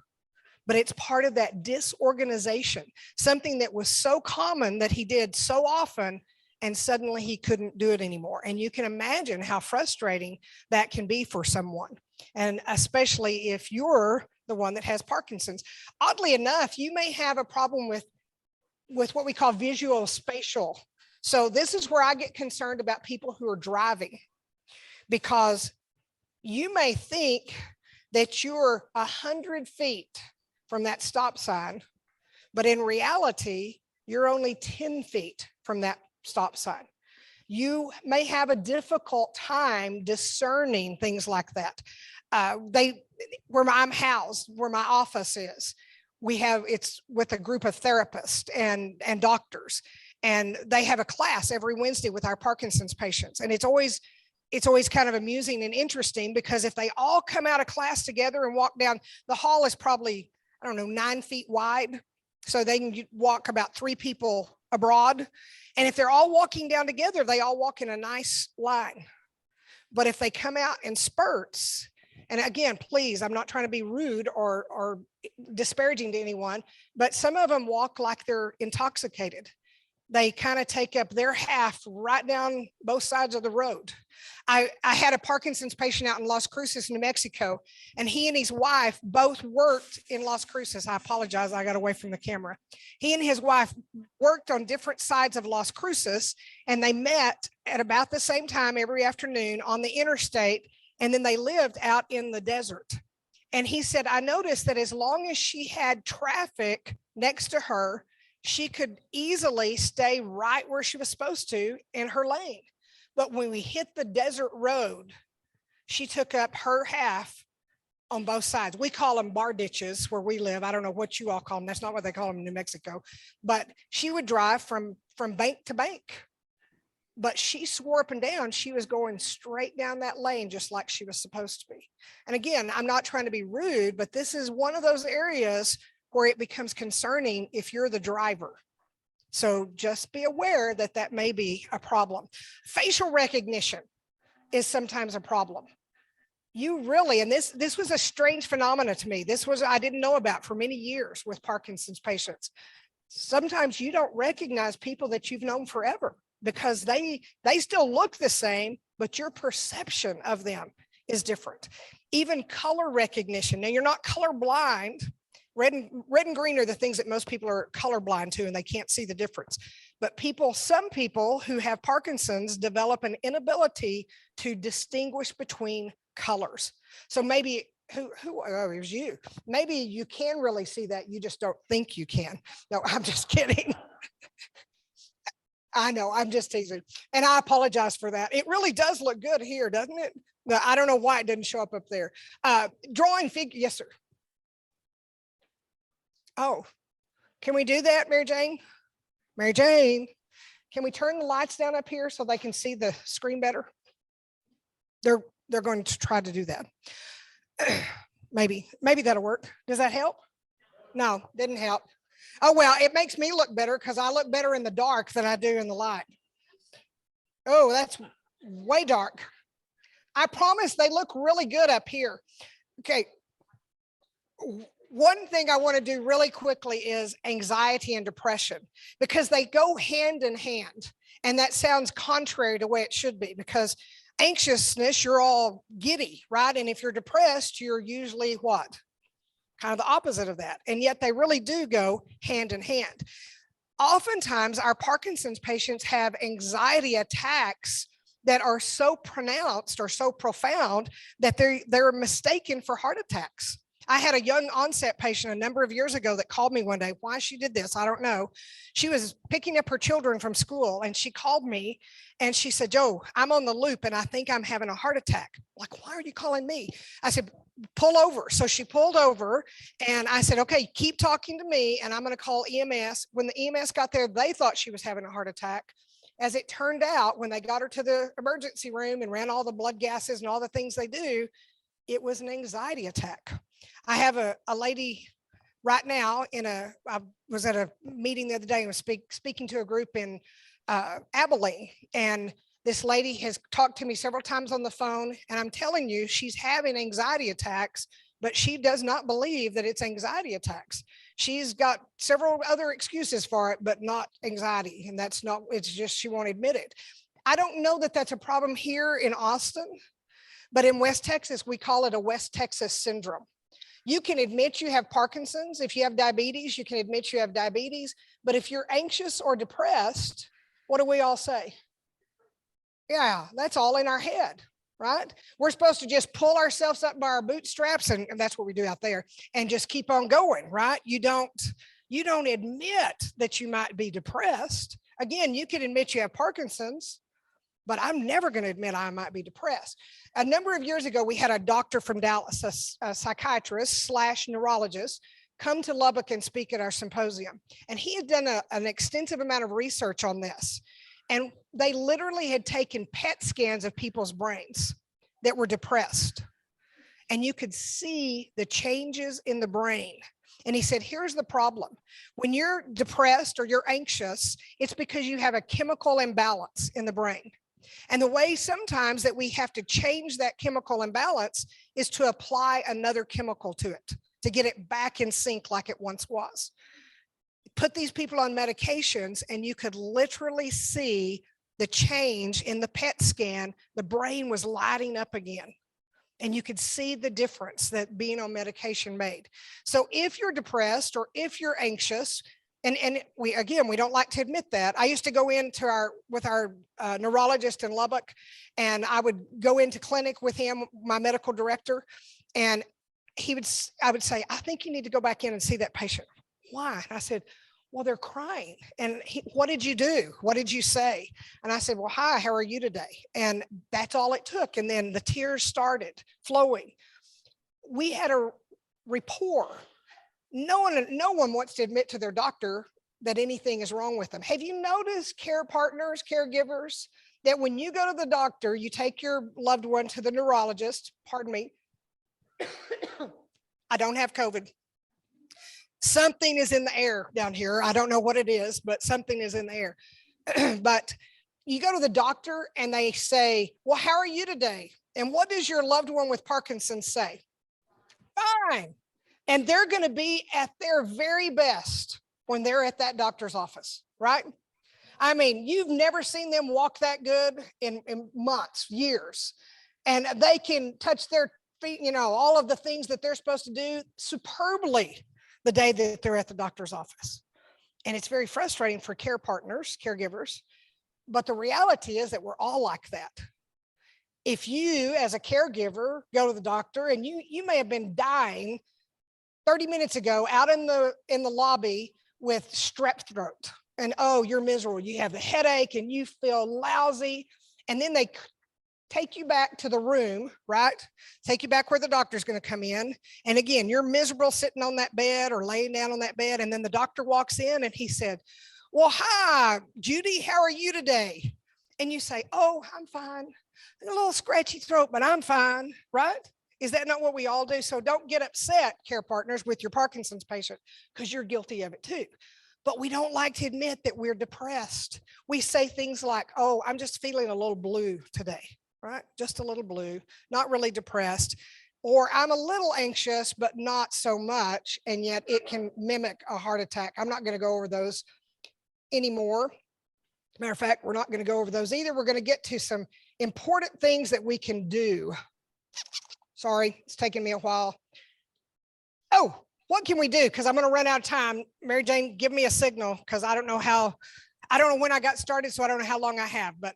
[SPEAKER 7] but it's part of that disorganization, something that was so common that he did so often and suddenly he couldn't do it anymore. And you can imagine how frustrating that can be for someone. And especially if you're the one that has Parkinson's. Oddly enough, you may have a problem with what we call visual spatial. So this is where I get concerned about people who are driving, because you may think that you're 100 feet from that stop sign, but in reality, you're only 10 feet from that stop sign. You may have a difficult time discerning things like that. Where I'm housed, where my office is, it's with a group of therapists and doctors, and they have a class every Wednesday with our Parkinson's patients. And it's always kind of amusing and interesting, because if they all come out of class together and walk down, the hall is probably, 9 feet wide. So they can walk about 3 people abroad. And if they're all walking down together, they all walk in a nice line. But if they come out in spurts, and again, please, I'm not trying to be rude or disparaging to anyone, but some of them walk like they're intoxicated. They kind of take up their half right down both sides of the road. I had a Parkinson's patient out in Las Cruces, New Mexico, and he and his wife both worked in Las Cruces. I apologize, I got away from the camera. He and his wife worked on different sides of Las Cruces, and they met at about the same time every afternoon on the interstate, and then they lived out in the desert. And he said, I noticed that as long as she had traffic next to her, she could easily stay right where she was supposed to in her lane. But when we hit the desert road, she took up her half on both sides. We call them bar ditches where we live. I don't know what you all call them. That's not what they call them in New Mexico. But she would drive from bank to bank. But she swore up and down she was going straight down that lane just like she was supposed to be. And again, I'm not trying to be rude, but this is one of those areas where it becomes concerning if you're the driver. So just be aware that that may be a problem. Facial recognition is sometimes a problem. You really, and this was a strange phenomena to me. I didn't know about for many years with Parkinson's patients. Sometimes you don't recognize people that you've known forever because they still look the same, but your perception of them is different. Even color recognition. Now, you're not colorblind. Red and green are the things that most people are colorblind to, and they can't see the difference. But some people who have Parkinson's develop an inability to distinguish between colors. So maybe it was you. Maybe you can really see that. You just don't think you can. No, I'm just kidding. I know, I'm just teasing. And I apologize for that. It really does look good here, doesn't it? No, I don't know why it didn't show up there. Drawing figure, yes, sir. Oh, can we do that, Mary Jane? Mary Jane, can we turn the lights down up here so they can see the screen better? They're going to try to do that. Maybe that'll work. Does that help? No, didn't help. Oh, well, it makes me look better because I look better in the dark than I do in the light. Oh, that's way dark. I promise they look really good up here. Okay. One thing I want to do really quickly is anxiety and depression, because they go hand in hand. And that sounds contrary to the way it should be, because anxiousness, you're all giddy, right? And if you're depressed, you're usually what? Kind of the opposite of that. And yet they really do go hand in hand. Oftentimes, our Parkinson's patients have anxiety attacks that are so pronounced or so profound that they're mistaken for heart attacks. I had a young onset patient a number of years ago that called me one day. Why she did this, I don't know. She was picking up her children from school and she called me and she said, Joe, I'm on the loop and I think I'm having a heart attack. Like, why are you calling me? I said, pull over. So she pulled over and I said, okay, keep talking to me and I'm going to call EMS. When the EMS got there, they thought she was having a heart attack. As it turned out, when they got her to the emergency room and ran all the blood gases and all the things they do, it was an anxiety attack. I have a lady right now I was at a meeting the other day and was speaking to a group in Abilene. And this lady has talked to me several times on the phone. And I'm telling you, she's having anxiety attacks, but she does not believe that it's anxiety attacks. She's got several other excuses for it, but not anxiety. And that's not, it's just, she won't admit it. I don't know that that's a problem here in Austin, but in West Texas, we call it a West Texas syndrome. You can admit you have Parkinson's. If you have diabetes, you can admit you have diabetes. But if you're anxious or depressed, what do we all say? Yeah, that's all in our head, right? We're supposed to just pull ourselves up by our bootstraps, and that's what we do out there, and just keep on going, right? You don't admit that you might be depressed. Again, you can admit you have Parkinson's, but I'm never going to admit I might be depressed. A number of years ago, we had a doctor from Dallas, a psychiatrist / neurologist, come to Lubbock and speak at our symposium. And he had done an extensive amount of research on this. And they literally had taken PET scans of people's brains that were depressed. And you could see the changes in the brain. And he said, here's the problem. When you're depressed or you're anxious, it's because you have a chemical imbalance in the brain. And the way sometimes that we have to change that chemical imbalance is to apply another chemical to it, to get it back in sync like it once was. Put these people on medications and you could literally see the change in the PET scan. The brain was lighting up again. And you could see the difference that being on medication made. So if you're depressed or if you're anxious, and we don't like to admit that. I used to go into with our neurologist in Lubbock, and I would go into clinic with him, my medical director, and I would say, I think you need to go back in and see that patient. Why? And I said, well, they're crying. And what did you do? What did you say? And I said, well, hi, how are you today? And that's all it took. And then the tears started flowing. We had a rapport. No one wants to admit to their doctor that anything is wrong with them. Have you noticed care partners, caregivers, that when you go to the doctor, you take your loved one to the neurologist, pardon me, I don't have COVID. Something is in the air down here. I don't know what it is, but something is in the air. But you go to the doctor and they say, well, how are you today? And what does your loved one with Parkinson's say? Fine. And they're going to be at their very best when they're at that doctor's office, right? I mean, you've never seen them walk that good in months, years. And they can touch their feet, all of the things that they're supposed to do superbly the day that they're at the doctor's office. And it's very frustrating for care partners, caregivers. But the reality is that we're all like that. If you, as a caregiver, go to the doctor and you may have been dying 30 minutes ago out in the lobby with strep throat, and oh, you're miserable. You have the headache and you feel lousy. And then they take you back to the room, right? Take you back where the doctor's going to come in. And again, you're miserable sitting on that bed or laying down on that bed. And then the doctor walks in and he said, well, hi, Judy, how are you today? And you say, oh, I'm fine. A little scratchy throat, but I'm fine, right? Is that not what we all do? So don't get upset, care partners, with your Parkinson's patient, because you're guilty of it too. But we don't like to admit that we're depressed. We say things like, oh, I'm just feeling a little blue today, right? Just a little blue, not really depressed. Or I'm a little anxious, but not so much. And yet it can mimic a heart attack. I'm not going to go over those anymore. Matter of fact, we're not going to go over those either. We're going to get to some important things that we can do. Sorry, it's taking me a while. Oh, what can we do? Because I'm going to run out of time. Mary Jane, give me a signal, because I don't know when I got started, so I don't know how long I have, but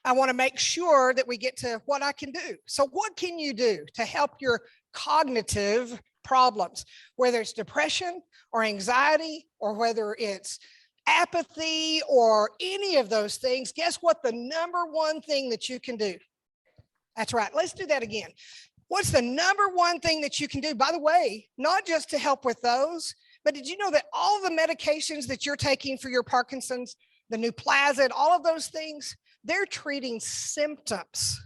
[SPEAKER 7] I want to make sure that we get to what I can do. So what can you do to help your cognitive problems, whether it's depression or anxiety, or whether it's apathy or any of those things, guess what? The number one thing that you can do. That's right. Let's do that again. What's the number one thing that you can do? By the way, not just to help with those, but did you know that all the medications that you're taking for your Parkinson's, the Nuplazid, all of those things, they're treating symptoms.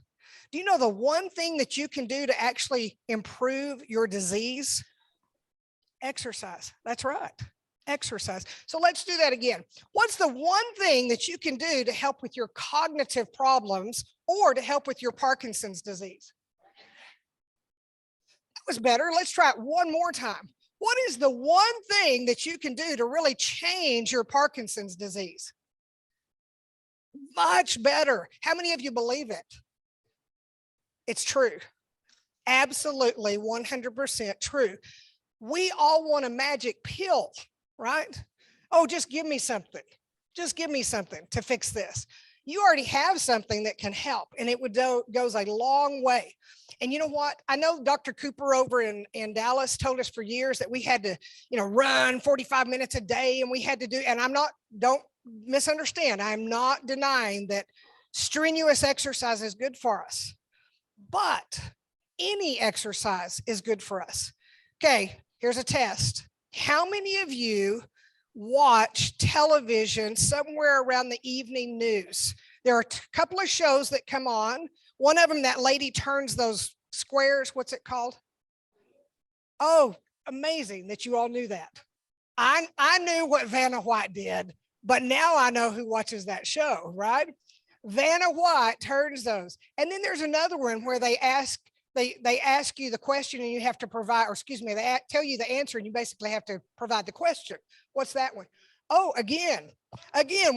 [SPEAKER 7] Do you know the one thing that you can do to actually improve your disease? Exercise. That's right. Exercise. So let's do that again. What's the one thing that you can do to help with your cognitive problems or to help with your Parkinson's disease? That was better. Let's try it one more time. What is the one thing that you can do to really change your Parkinson's disease? Much better. How many of you believe it? It's true. Absolutely 100% true. We all want a magic pill, right? Oh, just give me something. Just give me something to fix this. You already have something that can help, and it goes a long way. And you know what? I know Dr. Cooper over in Dallas told us for years that we had to, run 45 minutes a day, and we had to do, and don't misunderstand. I'm not denying that strenuous exercise is good for us, but any exercise is good for us. Okay, here's a test. How many of you watch television somewhere around the evening news? There are a couple of shows that come on. One of them, that lady turns those squares. What's it called? Oh, amazing that you all knew that. I knew what Vanna White did, but now I know who watches that show, right? Vanna White turns those. And then there's another one where they ask you the question and you have to provide, or excuse me, they tell you the answer and you basically have to provide the question. What's that one? Oh, again,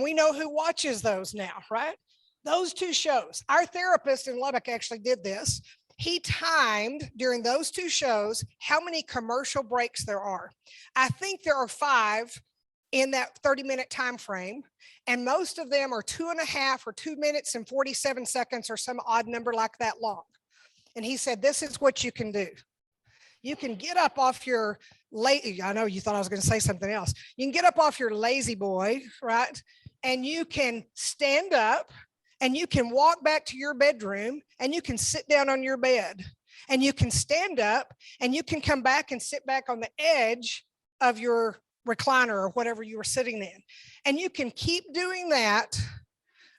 [SPEAKER 7] we know who watches those now, right? Those two shows. Our therapist in Lubbock actually did this. He timed during those two shows how many commercial breaks there are. I think there are 5 in that 30-minute time frame, and most of them are 2.5 or 2 minutes and 47 seconds or some odd number like that long. And he said, this is what you can do. You can get up off your I know you thought I was going to say something else. You can get up off your lazy boy, right? And you can stand up and you can walk back to your bedroom and you can sit down on your bed and you can stand up and you can come back and sit back on the edge of your recliner or whatever you were sitting in. And you can keep doing that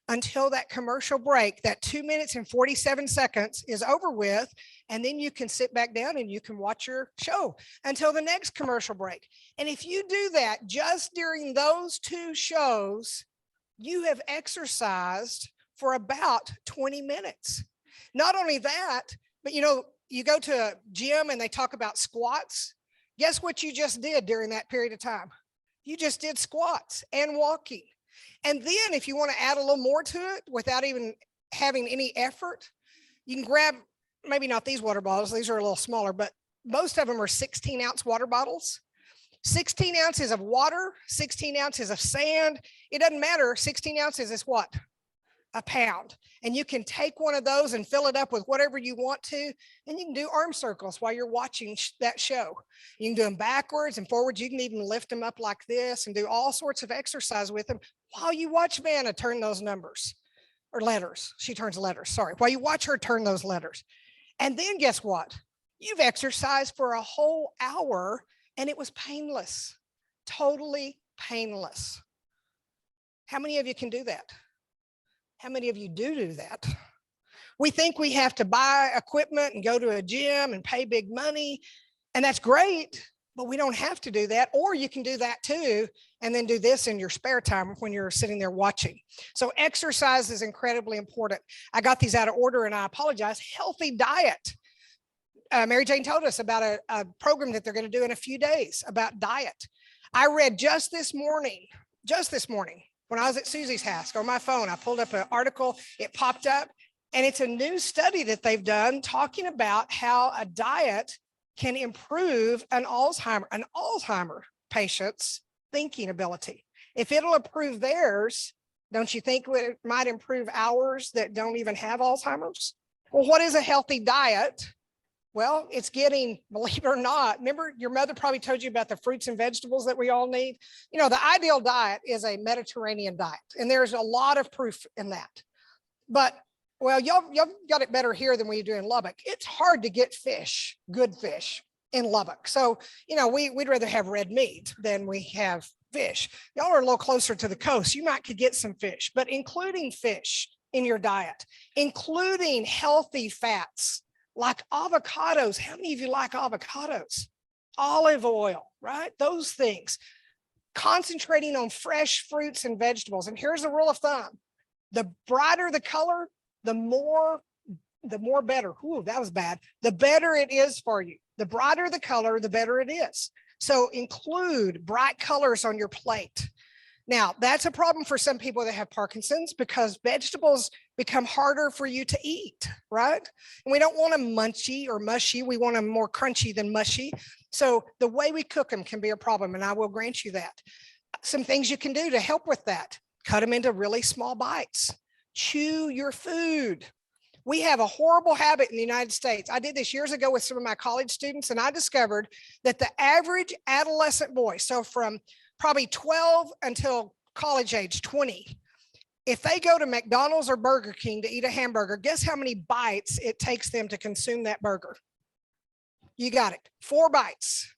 [SPEAKER 7] until that commercial break, that 2 minutes and 47 seconds is over with. And then you can sit back down and you can watch your show until the next commercial break. And if you do that just during those 2 shows, you have exercised for about 20 minutes. Not only that, but you go to a gym and they talk about squats. Guess what you just did during that period of time? You just did squats and walking. And then if you want to add a little more to it without even having any effort, you can grab, maybe not these water bottles, these are a little smaller, but most of them are 16-ounce water bottles. 16 ounces of water, 16 ounces of sand. It doesn't matter. 16 ounces is what? A pound. And you can take one of those and fill it up with whatever you want to. And you can do arm circles while you're watching that show. You can do them backwards and forwards. You can even lift them up like this and do all sorts of exercise with them while you watch Vanna turn those numbers or letters. She turns letters, sorry. While you watch her turn those letters. And then guess what? You've exercised for a whole hour and it was painless, totally painless. How many of you can do that? How many of you do that? We think we have to buy equipment and go to a gym and pay big money, and that's great, but we don't have to do that. Or you can do that too, and then do this in your spare time when you're sitting there watching. So exercise is incredibly important. I got these out of order and I apologize. Healthy diet. Mary Jane told us about a program that they're going to do in a few days about diet. I read just this morning, when I was at Susie's house on my phone, I pulled up an article, it popped up, and it's a new study that they've done talking about how a diet can improve an Alzheimer patient's thinking ability. If it'll improve theirs, don't you think it might improve ours that don't even have Alzheimer's? Well, what is a healthy diet? Well, it's getting, believe it or not, remember your mother probably told you about the fruits and vegetables that we all need. You know, the ideal diet is a Mediterranean diet, and there's a lot of proof in that. But well, y'all got it better here than we do in Lubbock. It's hard to get fish, good fish in Lubbock. So, you know, we'd rather have red meat than we have fish. Y'all are a little closer to the coast. You might could get some fish, but including fish in your diet, including healthy fats like avocados. How many of you like avocados? Olive oil, right? Those things. Concentrating on fresh fruits and vegetables. And here's the rule of thumb. The brighter the color, the more better. Ooh, that was bad. The better it is for you. The brighter the color, the better it is. So include bright colors on your plate. Now, that's a problem for some people that have Parkinson's because vegetables become harder for you to eat, right? And we don't want them munchy or mushy. We want them more crunchy than mushy. So the way we cook them can be a problem, and I will grant you that. Some things you can do to help with that. Cut them into really small bites. Chew your food. We have a horrible habit in the United States. I did this years ago with some of my college students, and I discovered that the average adolescent boy, so from probably 12 until college age 20, if they go to McDonald's or Burger King to eat a hamburger, guess how many bites it takes them to consume that burger? You got it, 4 bites.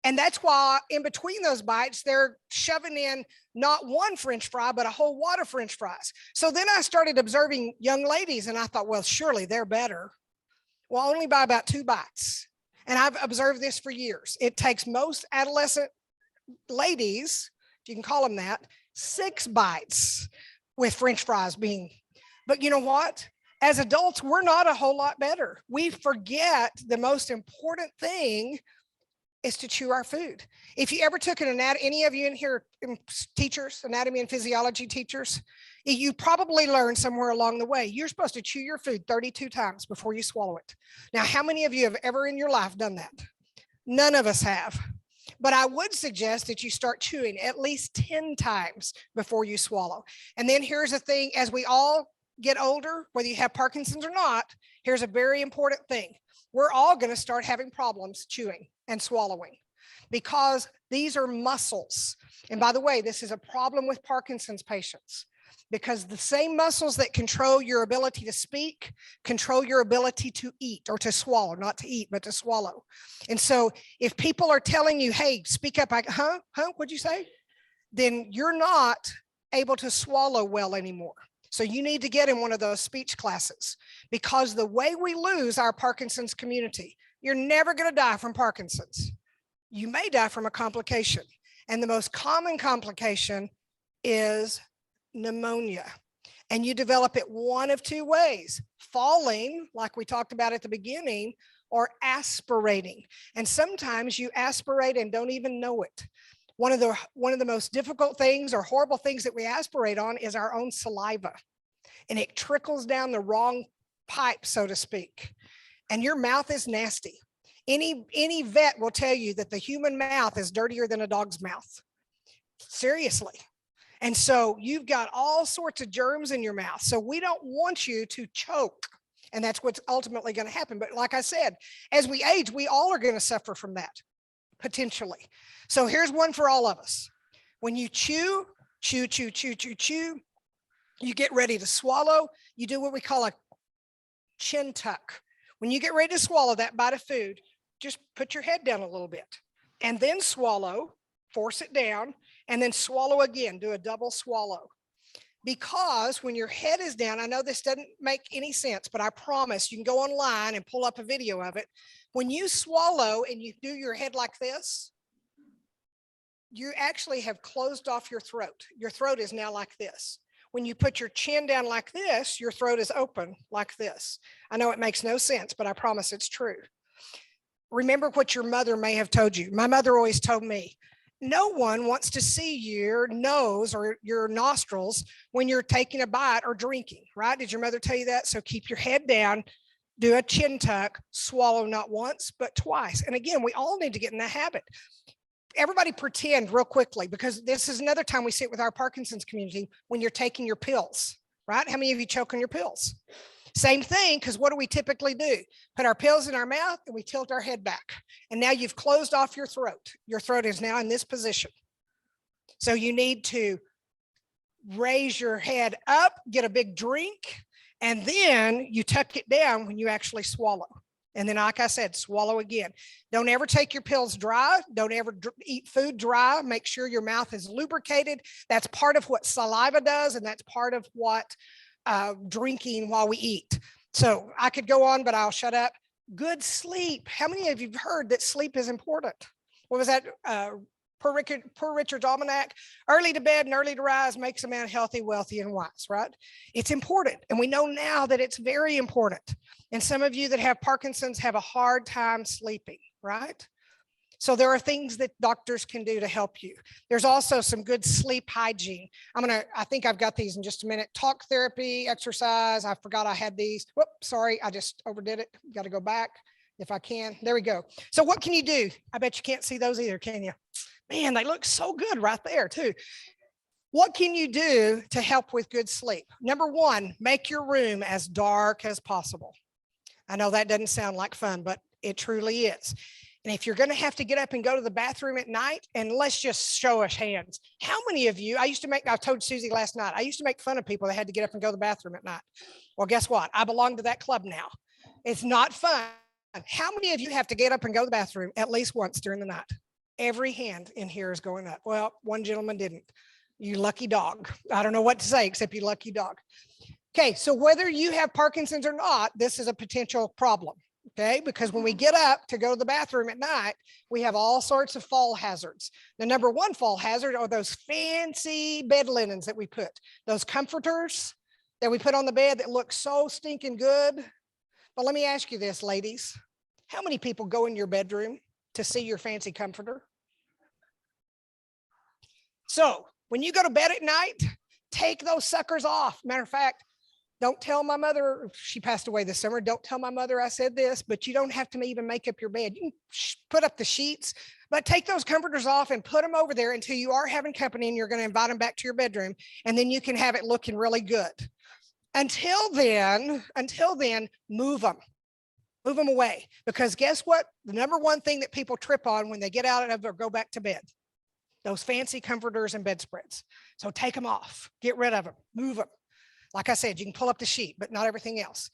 [SPEAKER 7] And that's why in between those bites, they're shoving in not one French fry, but a whole wad of French fries. So then I started observing young ladies and I thought, well, surely they're better. Well, only by about 2 bites. And I've observed this for years. It takes most adolescent ladies, if you can call them that, 6 bites with French fries being, but you know what? As adults, we're not a whole lot better. We forget the most important thing is to chew our food. If you ever took an anatomy, any of you in here, teachers, anatomy and physiology teachers, you probably learned somewhere along the way, you're supposed to chew your food 32 times before you swallow it. Now, how many of you have ever in your life done that? None of us have. But I would suggest that you start chewing at least 10 times before you swallow. And then here's the thing, as we all get older, whether you have Parkinson's or not, here's a very important thing. We're all going to start having problems chewing and swallowing because these are muscles. And by the way, this is a problem with Parkinson's patients because the same muscles that control your ability to speak control your ability to eat or to swallow, not to eat, but to swallow. And so if people are telling you, hey, speak up, what'd you say? Then you're not able to swallow well anymore. So you need to get in one of those speech classes because the way we lose our Parkinson's community, you're never going to die from Parkinson's. You may die from a complication. And the most common complication is pneumonia. And you develop it one of 2 ways, falling, like we talked about at the beginning, or aspirating. And sometimes you aspirate and don't even know it. One of the most difficult things or horrible things that we aspirate on is our own saliva. And it trickles down the wrong pipe, so to speak. And your mouth is nasty. Any vet will tell you that the human mouth is dirtier than a dog's mouth. Seriously. And so you've got all sorts of germs in your mouth. So we don't want you to choke. And that's what's ultimately going to happen. But like I said, as we age, we all are going to suffer from that, potentially. So here's one for all of us. When you chew, you get ready to swallow, you do what we call a chin tuck. When you get ready to swallow that bite of food, just put your head down a little bit and then swallow, force it down, and then swallow again, do a double swallow. Because when your head is down, I know this doesn't make any sense, but I promise you can go online and pull up a video of it. When you swallow and you do your head like this, you actually have closed off your throat. Your throat is now like this. When you put your chin down like this, your throat is open like this. I know it makes no sense, but I promise it's true. Remember what your mother may have told you. My mother always told me, no one wants to see your nose or your nostrils when you're taking a bite or drinking, right? Did your mother tell you that? So keep your head down, do a chin tuck, swallow not once, but twice. And again, we all need to get in that habit. Everybody pretend real quickly, because this is another time we sit with our Parkinson's community when you're taking your pills, right? How many of you choke on your pills? Same thing, because what do we typically do? Put our pills in our mouth and we tilt our head back. And now you've closed off your throat. Your throat is now in this position. So you need to raise your head up, get a big drink, and then you tuck it down when you actually swallow. And then, like I said, swallow again. Don't ever take your pills dry. Don't ever eat food dry. Make sure your mouth is lubricated. That's part of what saliva does, and that's part of what drinking while we eat. So I could go on, but I'll shut up. Good sleep. How many of you have heard that sleep is important? What was that? Per Richard's Almanac, early to bed and early to rise makes a man healthy, wealthy, and wise, right? It's important. And we know now that it's very important. And some of you that have Parkinson's have a hard time sleeping, right? So there are things that doctors can do to help you. There's also some good sleep hygiene. I think I've got these in just a minute. Talk therapy, exercise. I forgot I had these. Whoops, sorry, I just overdid it. Got to go back if I can. There we go. So what can you do? I bet you can't see those either, can you? Man, they look so good right there too. What can you do to help with good sleep? Number one, make your room as dark as possible. I know that doesn't sound like fun, but it truly is. And if you're going to have to get up and go to the bathroom at night, and let's just show us hands. How many of you, I told Susie last night, I used to make fun of people that had to get up and go to the bathroom at night. Well, guess what? I belong to that club now. It's not fun. How many of you have to get up and go to the bathroom at least once during the night? Every hand in here is going up. Well, one gentleman didn't. You lucky dog. I don't know what to say except you lucky dog. Okay, so whether you have Parkinson's or not, this is a potential problem. Okay, because when we get up to go to the bathroom at night, we have all sorts of fall hazards. The number one fall hazard are those fancy bed linens that we put, those comforters that we put on the bed that look so stinking good. But let me ask you this, ladies. How many people go in your bedroom to see your fancy comforter? So when you go to bed at night, take those suckers off. Matter of fact, don't tell my mother, she passed away this summer. Don't tell my mother I said this, but you don't have to even make up your bed. You can put up the sheets, but take those comforters off and put them over there until you are having company and you're going to invite them back to your bedroom. And then you can have it looking really good. Until then, move them. Move them away, because guess what? The number one thing that people trip on when they get out of or go back to bed, those fancy comforters and bedspreads. So take them off, get rid of them, move them. Like I said, you can pull up the sheet, but not everything else.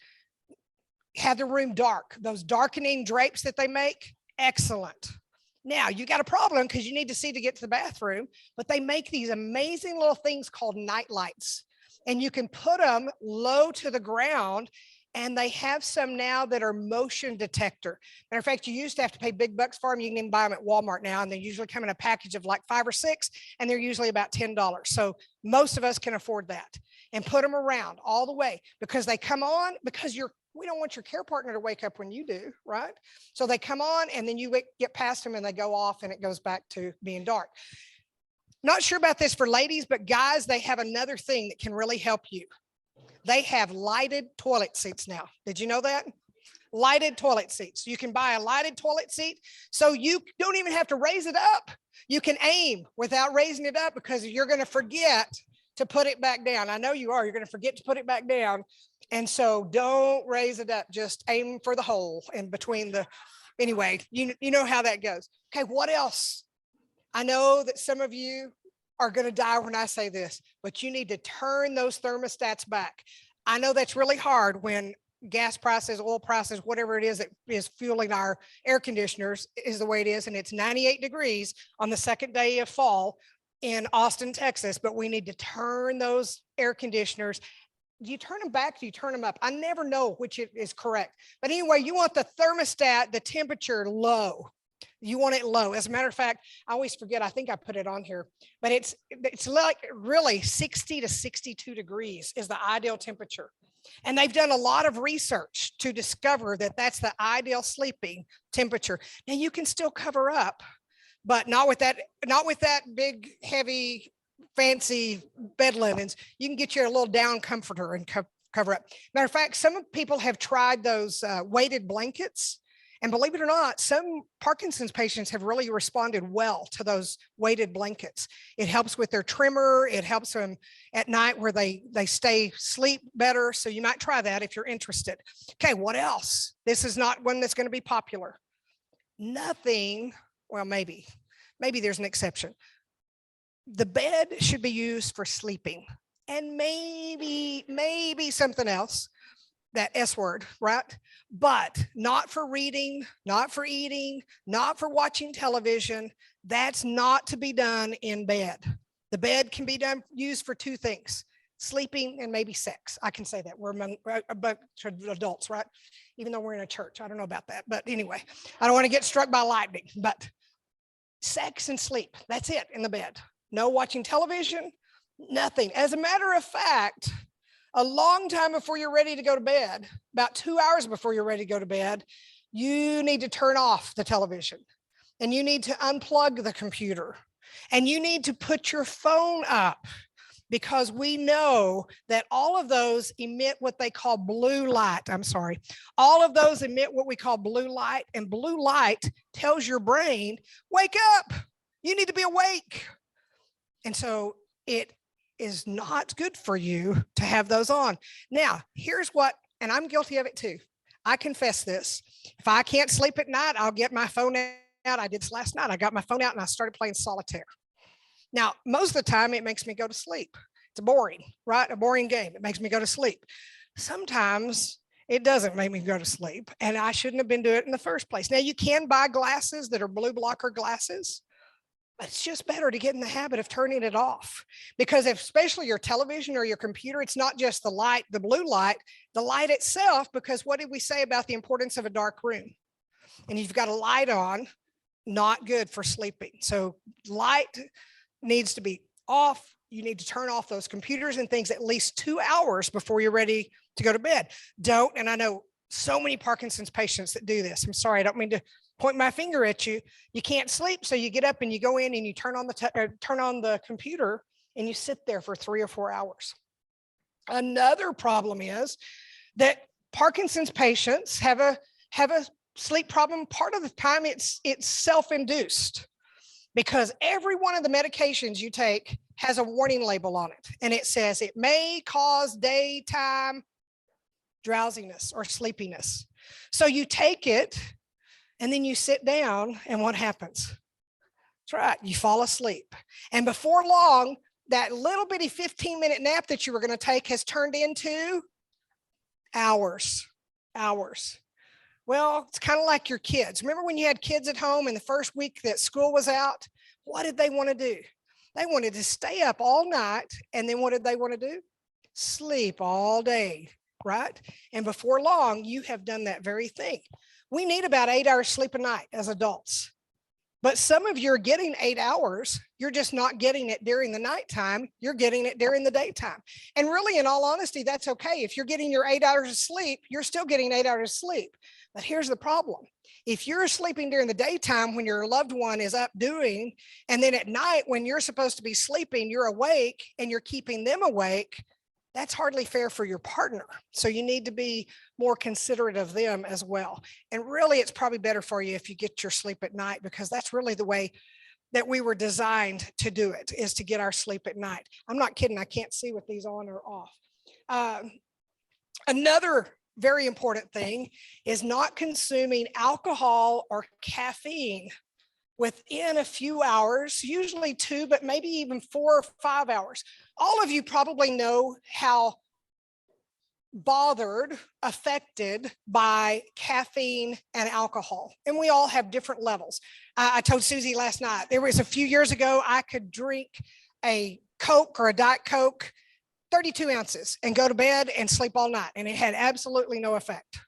[SPEAKER 7] Have the room dark. Those darkening drapes that they make, excellent. Now you got a problem because you need to see to get to the bathroom, but they make these amazing little things called night lights, and you can put them low to the ground. And they have some now that are motion detector. Matter of fact, you used to have to pay big bucks for them. You can even buy them at Walmart now, and they usually come in a package of like 5 or 6, and they're usually about $10. So most of us can afford that, and put them around all the way, because they come on, because we don't want your care partner to wake up when you do, right? So they come on, and then you get past them and they go off, and it goes back to being dark. Not sure about this for ladies, but guys, they have another thing that can really help you. They have lighted toilet seats now. Did you know that? Lighted toilet seats. You can buy a lighted toilet seat, so you don't even have to raise it up. You can aim without raising it up, because you're going to forget to put it back down. I know you are. You're going to forget to put it back down. And so don't raise it up. Just aim for the hole in between the, anyway, you know how that goes. Okay, what else? I know that some of you are going to die when I say this, but you need to turn those thermostats back. I know that's really hard when gas prices, oil prices, whatever it is that is fueling our air conditioners is the way it is. And it's 98 degrees on the second day of fall in Austin, Texas, but we need to turn those air conditioners. Do you turn them back? Do you turn them up? I never know which is correct. But anyway, you want the thermostat, the temperature low. You want it low. As a matter of fact, I always forget, I think I put it on here, but it's like really 60 to 62 degrees is the ideal temperature. And they've done a lot of research to discover that that's the ideal sleeping temperature. Now you can still cover up, but not with that big, heavy, fancy bed linens. You can get your little down comforter and cover up. Matter of fact, some people have tried those weighted blankets, And believe it or not, some Parkinson's patients have really responded well to those weighted blankets. It helps with their tremor. It helps them at night where they stay sleep better. So you might try that if you're interested. Okay, what else? This is not one that's going to be popular. Nothing, well, maybe there's an exception. The bed should be used for sleeping, and maybe something else, that S word, right? But not for reading, not for eating, not for watching television. That's not to be done in bed. The bed can be used for two things: sleeping and maybe sex. I can say that we're among adults, right? Even though we're in a church, I don't know about that. But anyway, I don't want to get struck by lightning, but sex and sleep, that's it in the bed. No watching television, nothing. As a matter of fact, a long time before you're ready to go to bed, about 2 hours before you're ready to go to bed, you need to turn off the television, and you need to unplug the computer, and you need to put your phone up, because we know that all of those emit what they call blue light. I'm sorry. All of those emit what we call blue light, and blue light tells your brain, wake up, you need to be awake. And so it is not good for you to have those on. Now, here's what, and I'm guilty of it too. I confess this. If I can't sleep at night, I'll get my phone out. I did this last night. I got my phone out and I started playing solitaire. Now, most of the time it makes me go to sleep. It's boring, right? A boring game. It makes me go to sleep. Sometimes it doesn't make me go to sleep, and I shouldn't have been doing it in the first place. Now, you can buy glasses that are blue blocker glasses. It's just better to get in the habit of turning it off, because if, especially your television or your computer, it's not just the light, the blue light, the light itself, because what did we say about the importance of a dark room? And you've got a light on, not good for sleeping. So light needs to be off. You need to turn off those computers and things at least 2 hours before you're ready to go to bed. Don't, and I know so many Parkinson's patients that do this. I'm sorry, I don't mean to point my finger at you. You can't sleep, so you get up and you go in and you turn on the computer and you sit there for 3 or 4 hours. Another problem is that Parkinson's patients have a sleep problem. Part of the time it's self-induced, because every one of the medications you take has a warning label on it, and it says it may cause daytime drowsiness or sleepiness. So you take it, and then you sit down, and what happens? That's right, you fall asleep. And before long, that little bitty 15-minute nap that you were going to take has turned into hours. Well, it's kind of like your kids. Remember when you had kids at home in the first week that school was out? What did they want to do? They wanted to stay up all night, and then what did they want to do? Sleep all day, right? And before long, you have done that very thing. We need about 8 hours sleep a night as adults. But some of you are getting 8 hours. You're just not getting it during the nighttime. You're getting it during the daytime. And really, in all honesty, that's okay. If you're getting your 8 hours of sleep, you're still getting 8 hours of sleep. But here's the problem. If you're sleeping during the daytime when your loved one is up doing, and then at night when you're supposed to be sleeping, you're awake and you're keeping them awake, that's hardly fair for your partner. So you need to be more considerate of them as well. And really, it's probably better for you if you get your sleep at night, because that's really the way that we were designed to do it, is to get our sleep at night. I'm not kidding. I can't see what these on or off. Another very important thing is not consuming alcohol or caffeine within a few hours, usually 2, but maybe even 4 or 5 hours. All of you probably know how bothered, affected by caffeine and alcohol. And we all have different levels. I told Susie last night, there was a few years ago, I could drink a Coke or a Diet Coke, 32 ounces, and go to bed and sleep all night. And it had absolutely no effect.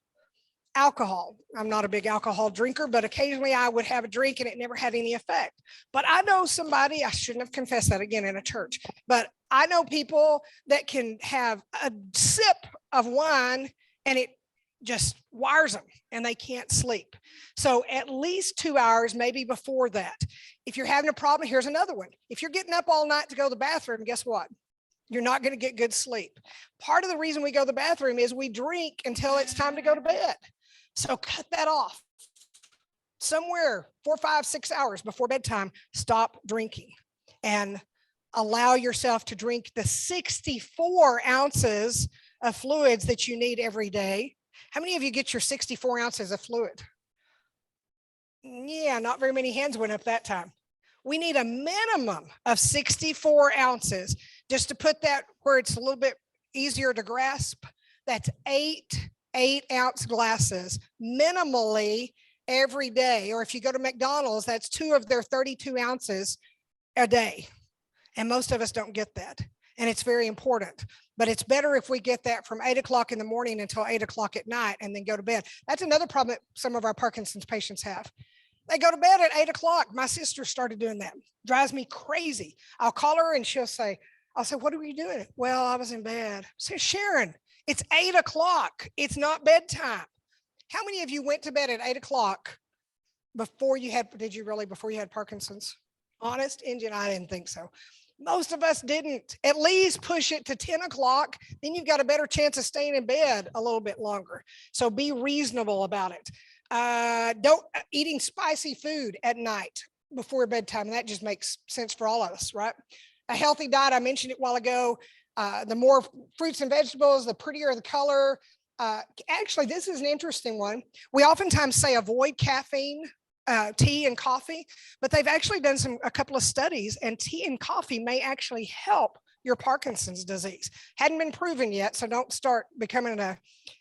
[SPEAKER 7] Alcohol, I'm not a big alcohol drinker, but occasionally I would have a drink and it never had any effect. But I know somebody, I shouldn't have confessed that again in a church, but I know people that can have a sip of wine and it just wires them and they can't sleep. So at least 2 hours, maybe before that. If you're having a problem, here's another one. If you're getting up all night to go to the bathroom, guess what? You're not going to get good sleep. Part of the reason we go to the bathroom is we drink until it's time to go to bed. So cut that off. somewhere 4, 5, 6 hours before bedtime, stop drinking and allow yourself to drink the 64 ounces of fluids that you need every day. How many of you get your 64 ounces of fluid? Yeah, not very many hands went up that time. We need a minimum of 64 ounces. Just to put that where it's a little bit easier to grasp, that's 8-ounce glasses minimally every day. Or if you go to McDonald's, that's 2 of their 32 ounces a day. And most of us don't get that. And it's very important. But it's better if we get that from 8 o'clock in the morning until 8 o'clock at night and then go to bed. That's another problem that some of our Parkinson's patients have. They go to bed at 8 o'clock. My sister started doing that. Drives me crazy. I'll call her and I'll say, what are you doing? Well, I was in bed. I say, Sharon, it's 8 o'clock. It's not bedtime. How many of you went to bed at 8 o'clock before you had Parkinson's? Honest Indian, I didn't think so. Most of us didn't. At least push it to 10 o'clock. Then you've got a better chance of staying in bed a little bit longer. So be reasonable about it. Don't eating spicy food at night before bedtime. That just makes sense for all of us, right? A healthy diet, I mentioned it a while ago. The more fruits and vegetables, the prettier the color. Actually, this is an interesting one. We oftentimes say avoid caffeine, tea and coffee, but they've actually done a couple of studies, and tea and coffee may actually help your Parkinson's disease. Hadn't been proven yet, so don't start becoming an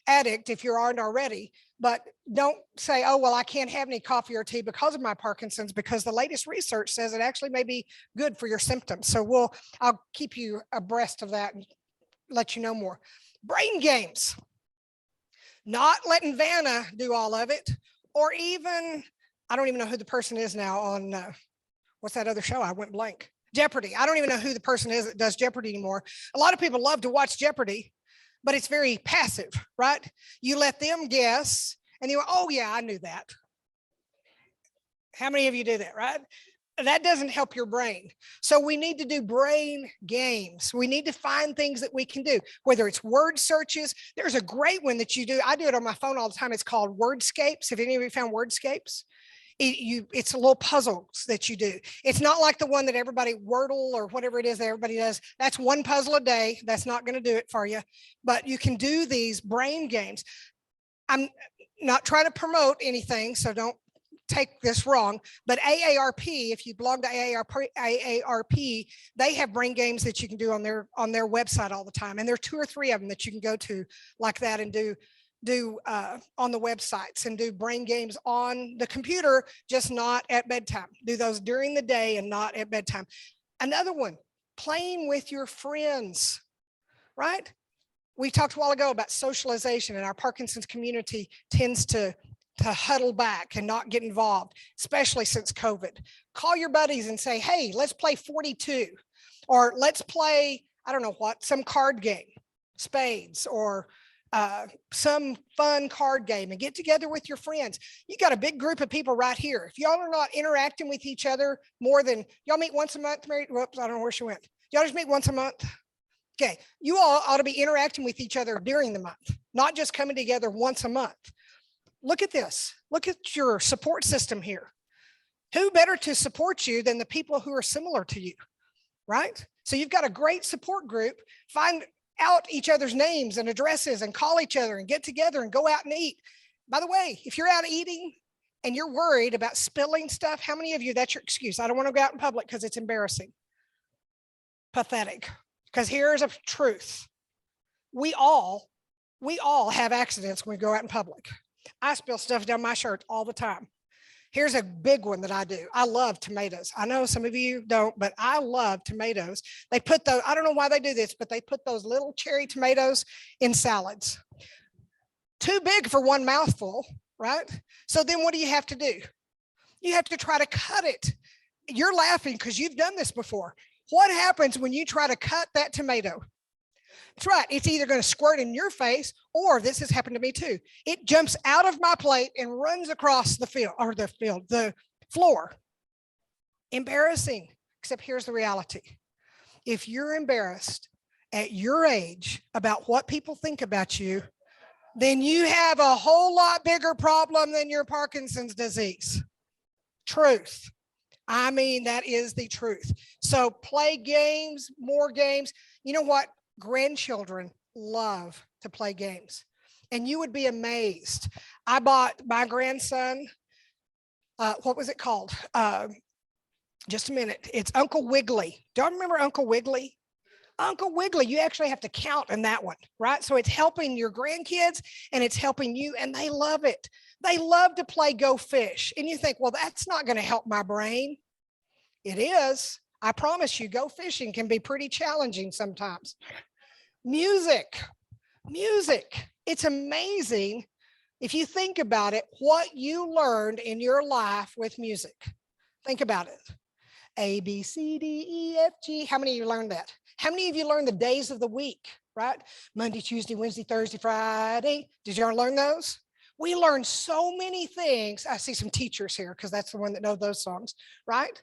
[SPEAKER 7] addict if you aren't already. But don't say, oh, well, I can't have any coffee or tea because of my Parkinson's, because the latest research says it actually may be good for your symptoms. So I'll keep you abreast of that and let you know more. Brain games. Not letting Vanna do all of it, or even, I don't even know who the person is now on, what's that other show? I went blank. Jeopardy. I don't even know who the person is that does Jeopardy anymore. A lot of people love to watch Jeopardy, but it's very passive, right? You let them guess and you go, oh yeah, I knew that. How many of you do that, right? That doesn't help your brain. So we need to do brain games. We need to find things that we can do, whether it's word searches. There's a great one that you do. I do it on my phone all the time. It's called Wordscapes. Have any of you found Wordscapes? It's a little puzzles that you do. It's not like the one that everybody, Wordle or whatever it is that everybody does. That's one puzzle a day. That's not going to do it for you, but you can do these brain games. I'm not trying to promote anything, so don't take this wrong, but AARP, if you belong to AARP, they have brain games that you can do on their website all the time. And there are 2 or 3 of them that you can go to like that and do on the websites and do brain games on the computer, just not at bedtime. Do those during the day and not at bedtime. Another one, playing with your friends, right? We talked a while ago about socialization, and our Parkinson's community tends to huddle back and not get involved, especially since COVID. Call your buddies and say, hey, let's play 42, or let's play, I don't know what, some card game, spades, or some fun card game, and get together with your friends. You got a big group of people right here. If y'all are not interacting with each other more than, y'all meet once a month, Mary? Whoops, I don't know where she went. Y'all just meet once a month? Okay, you all ought to be interacting with each other during the month, not just coming together once a month. Look at this. Look at your support system here. Who better to support you than the people who are similar to you, right? So you've got a great support group. Find out each other's names and addresses and call each other and get together and go out and eat. By the way, if you're out eating and you're worried about spilling stuff, how many of you, that's your excuse? I don't want to go out in public because it's embarrassing. Pathetic. Because here's a truth. We all have accidents when we go out in public. I spill stuff down my shirt all the time. Here's a big one that I do. I love tomatoes. I know some of you don't, but I love tomatoes. They put those, I don't know why they do this, but they put those little cherry tomatoes in salads. Too big for one mouthful, right? So then what do you have to do? You have to try to cut it. You're laughing because you've done this before. What happens when you try to cut that tomato? That's right. It's either going to squirt in your face, or this has happened to me too. It jumps out of my plate and runs across the floor. Embarrassing, except here's the reality. If you're embarrassed at your age about what people think about you, then you have a whole lot bigger problem than your Parkinson's disease. Truth. I mean, that is the truth. So play games, more games. You know what? Grandchildren love to play games. And you would be amazed. I bought my grandson, what was it called? Just a minute. It's Uncle Wiggly. Don't remember Uncle Wiggly? Uncle Wiggly, you actually have to count in that one, right? So it's helping your grandkids and it's helping you, and they love it. They love to play Go Fish. And you think, well, that's not going to help my brain. It is. I promise you, go fishing can be pretty challenging sometimes. Music. It's amazing if you think about it, what you learned in your life with music. Think about it. A, B, C, D, E, F, G. How many of you learned that? How many of you learned the days of the week, right? Monday, Tuesday, Wednesday, Thursday, Friday. Did you ever learn those? We learned so many things. I see some teachers here because that's the one that know those songs, right?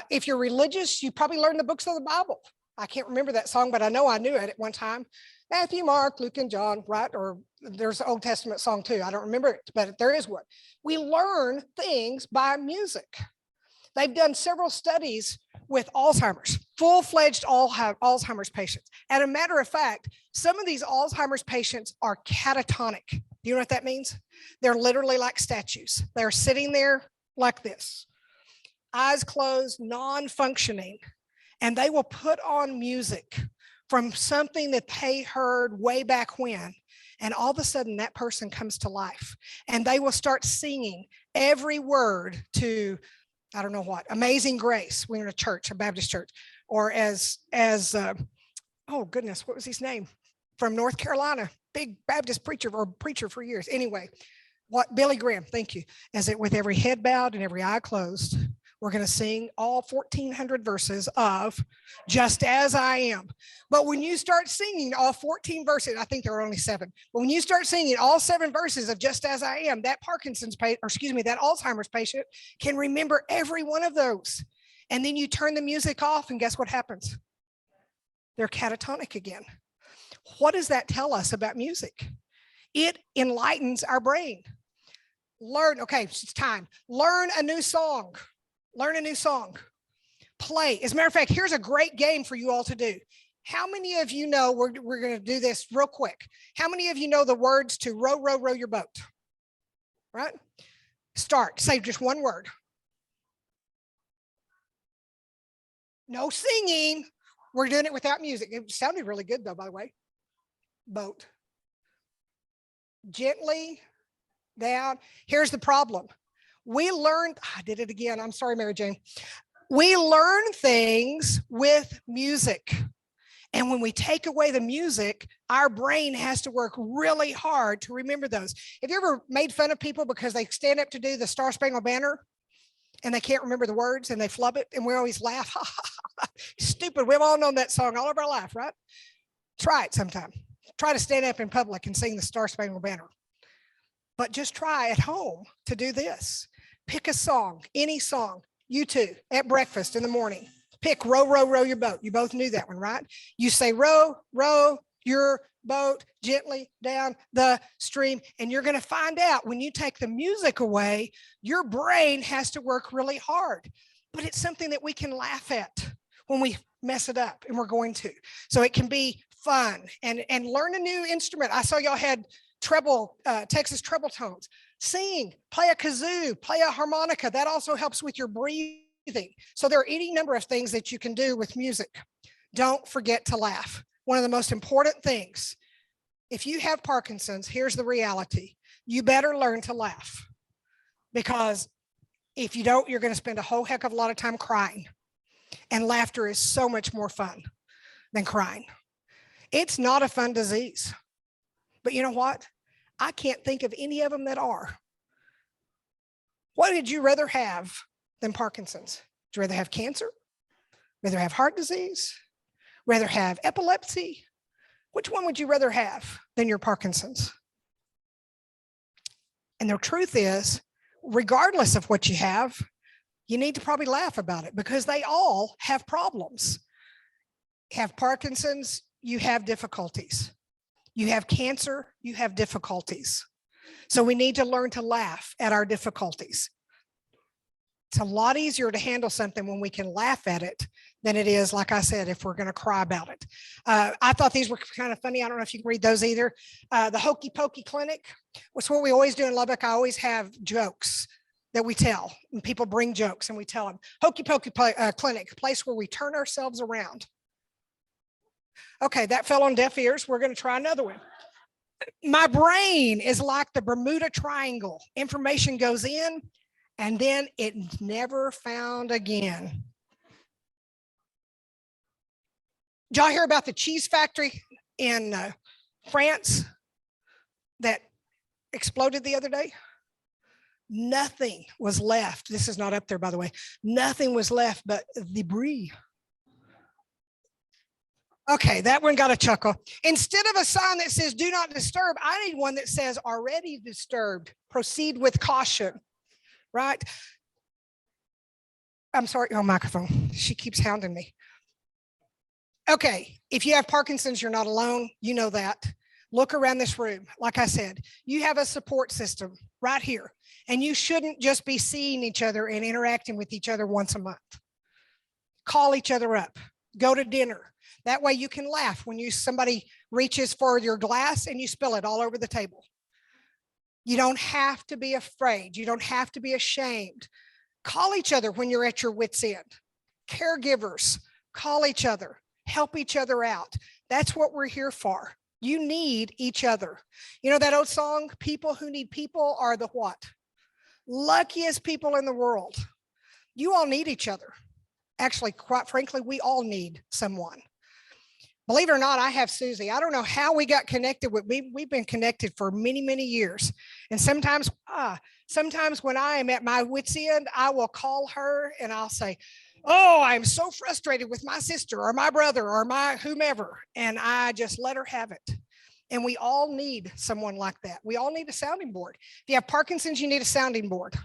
[SPEAKER 7] If you're religious, you probably learned the books of the Bible. I can't remember that song, but I know I knew it at one time. Matthew, Mark, Luke, and John, right? Or there's an Old Testament song too. I don't remember it, but there is one. We learn things by music. They've done several studies with Alzheimer's, full-fledged Alzheimer's patients. And a matter of fact, some of these Alzheimer's patients are catatonic. Do you know what that means? They're literally like statues. They're sitting there like this, eyes closed, non-functioning, and they will put on music from something that they heard way back when. And all of a sudden that person comes to life and they will start singing every word to, I don't know what, Amazing Grace. We're in a church, a Baptist church, or oh goodness, what was his name? From North Carolina, big Baptist preacher or preacher for years. Anyway, Billy Graham, thank you. As it with every head bowed and every eye closed, we're going to sing all 1,400 verses of Just As I Am. But when you start singing all 14 verses, I think there are only 7, but when you start singing all 7 verses of Just As I Am, that that Alzheimer's patient can remember every one of those. And then you turn the music off and guess what happens? They're catatonic again. What does that tell us about music? It enlightens our brain. Okay, it's time. Learn a new song. Learn a new song. Play. As a matter of fact, here's a great game for you all to do. How many of you know, we're going to do this real quick. How many of you know the words to row, row, row your boat? Right? Start. Say just one word. No singing. We're doing it without music. It sounded really good though, by the way. Boat. Gently down. Here's the problem. We learned, I did it again. I'm sorry, Mary Jane. We learn things with music. And when we take away the music, our brain has to work really hard to remember those. Have you ever made fun of people because they stand up to do the Star Spangled Banner and they can't remember the words and they flub it and we always laugh? Stupid. We've all known that song all of our life, right? Try it sometime. Try to stand up in public and sing the Star Spangled Banner. But just try at home to do this. Pick a song, any song, you too, at breakfast in the morning. Pick row, row, row your boat. You both knew that one, right? You say row, row your boat gently down the stream. And you're going to find out when you take the music away, your brain has to work really hard. But it's something that we can laugh at when we mess it up, and we're going to. So it can be fun and learn a new instrument. I saw y'all had treble, Texas treble tones. Sing, play a kazoo, play a harmonica. That also helps with your breathing. So there are any number of things that you can do with music. Don't forget to laugh. One of the most important things, if you have Parkinson's, here's the reality. You better learn to laugh, because if you don't, you're going to spend a whole heck of a lot of time crying. And laughter is so much more fun than crying. It's not a fun disease. But you know what? I can't think of any of them that are. What would you rather have than Parkinson's? Would you rather have cancer? Rather have heart disease? Rather have epilepsy? Which one would you rather have than your Parkinson's? And the truth is, regardless of what you have, you need to probably laugh about it, because they all have problems. Have Parkinson's, you have difficulties. You have cancer, you have difficulties. So we need to learn to laugh at our difficulties. It's a lot easier to handle something when we can laugh at it than it is, like I said, if we're going to cry about it. I thought these were kind of funny. I don't know if you can read those either. The Hokey Pokey Clinic, which is what we always do in Lubbock. I always have jokes that we tell, and people bring jokes and we tell them. Hokey Pokey Clinic, a place where we turn ourselves around. Okay, that fell on deaf ears. We're going to try another one. My brain is like the Bermuda Triangle. Information goes in and then it's never found again. Did y'all hear about the cheese factory in France that exploded the other day? Nothing was left. This is not up there, by the way. Nothing was left but debris. Okay, that one got a chuckle. Instead of a sign that says do not disturb, I need one that says already disturbed. Proceed with caution, right? I'm sorry, oh, microphone. She keeps hounding me. Okay, if you have Parkinson's, you're not alone. You know that. Look around this room. Like I said, you have a support system right here, and you shouldn't just be seeing each other and interacting with each other once a month. Call each other up. Go to dinner. That way you can laugh when somebody reaches for your glass and you spill it all over the table. You don't have to be afraid. You don't have to be ashamed. Call each other when you're at your wit's end. Caregivers, call each other, help each other out. That's what we're here for. You need each other. You know that old song, people who need people are the what? Luckiest people in the world. You all need each other. Actually, quite frankly, we all need someone. Believe it or not, I have Susie. I don't know how we got connected with me. We've been connected for many, many years. And sometimes when I am at my wit's end, I will call her and I'll say, oh, I'm so frustrated with my sister or my brother or my whomever. And I just let her have it. And we all need someone like that. We all need a sounding board. If you have Parkinson's, you need a sounding board.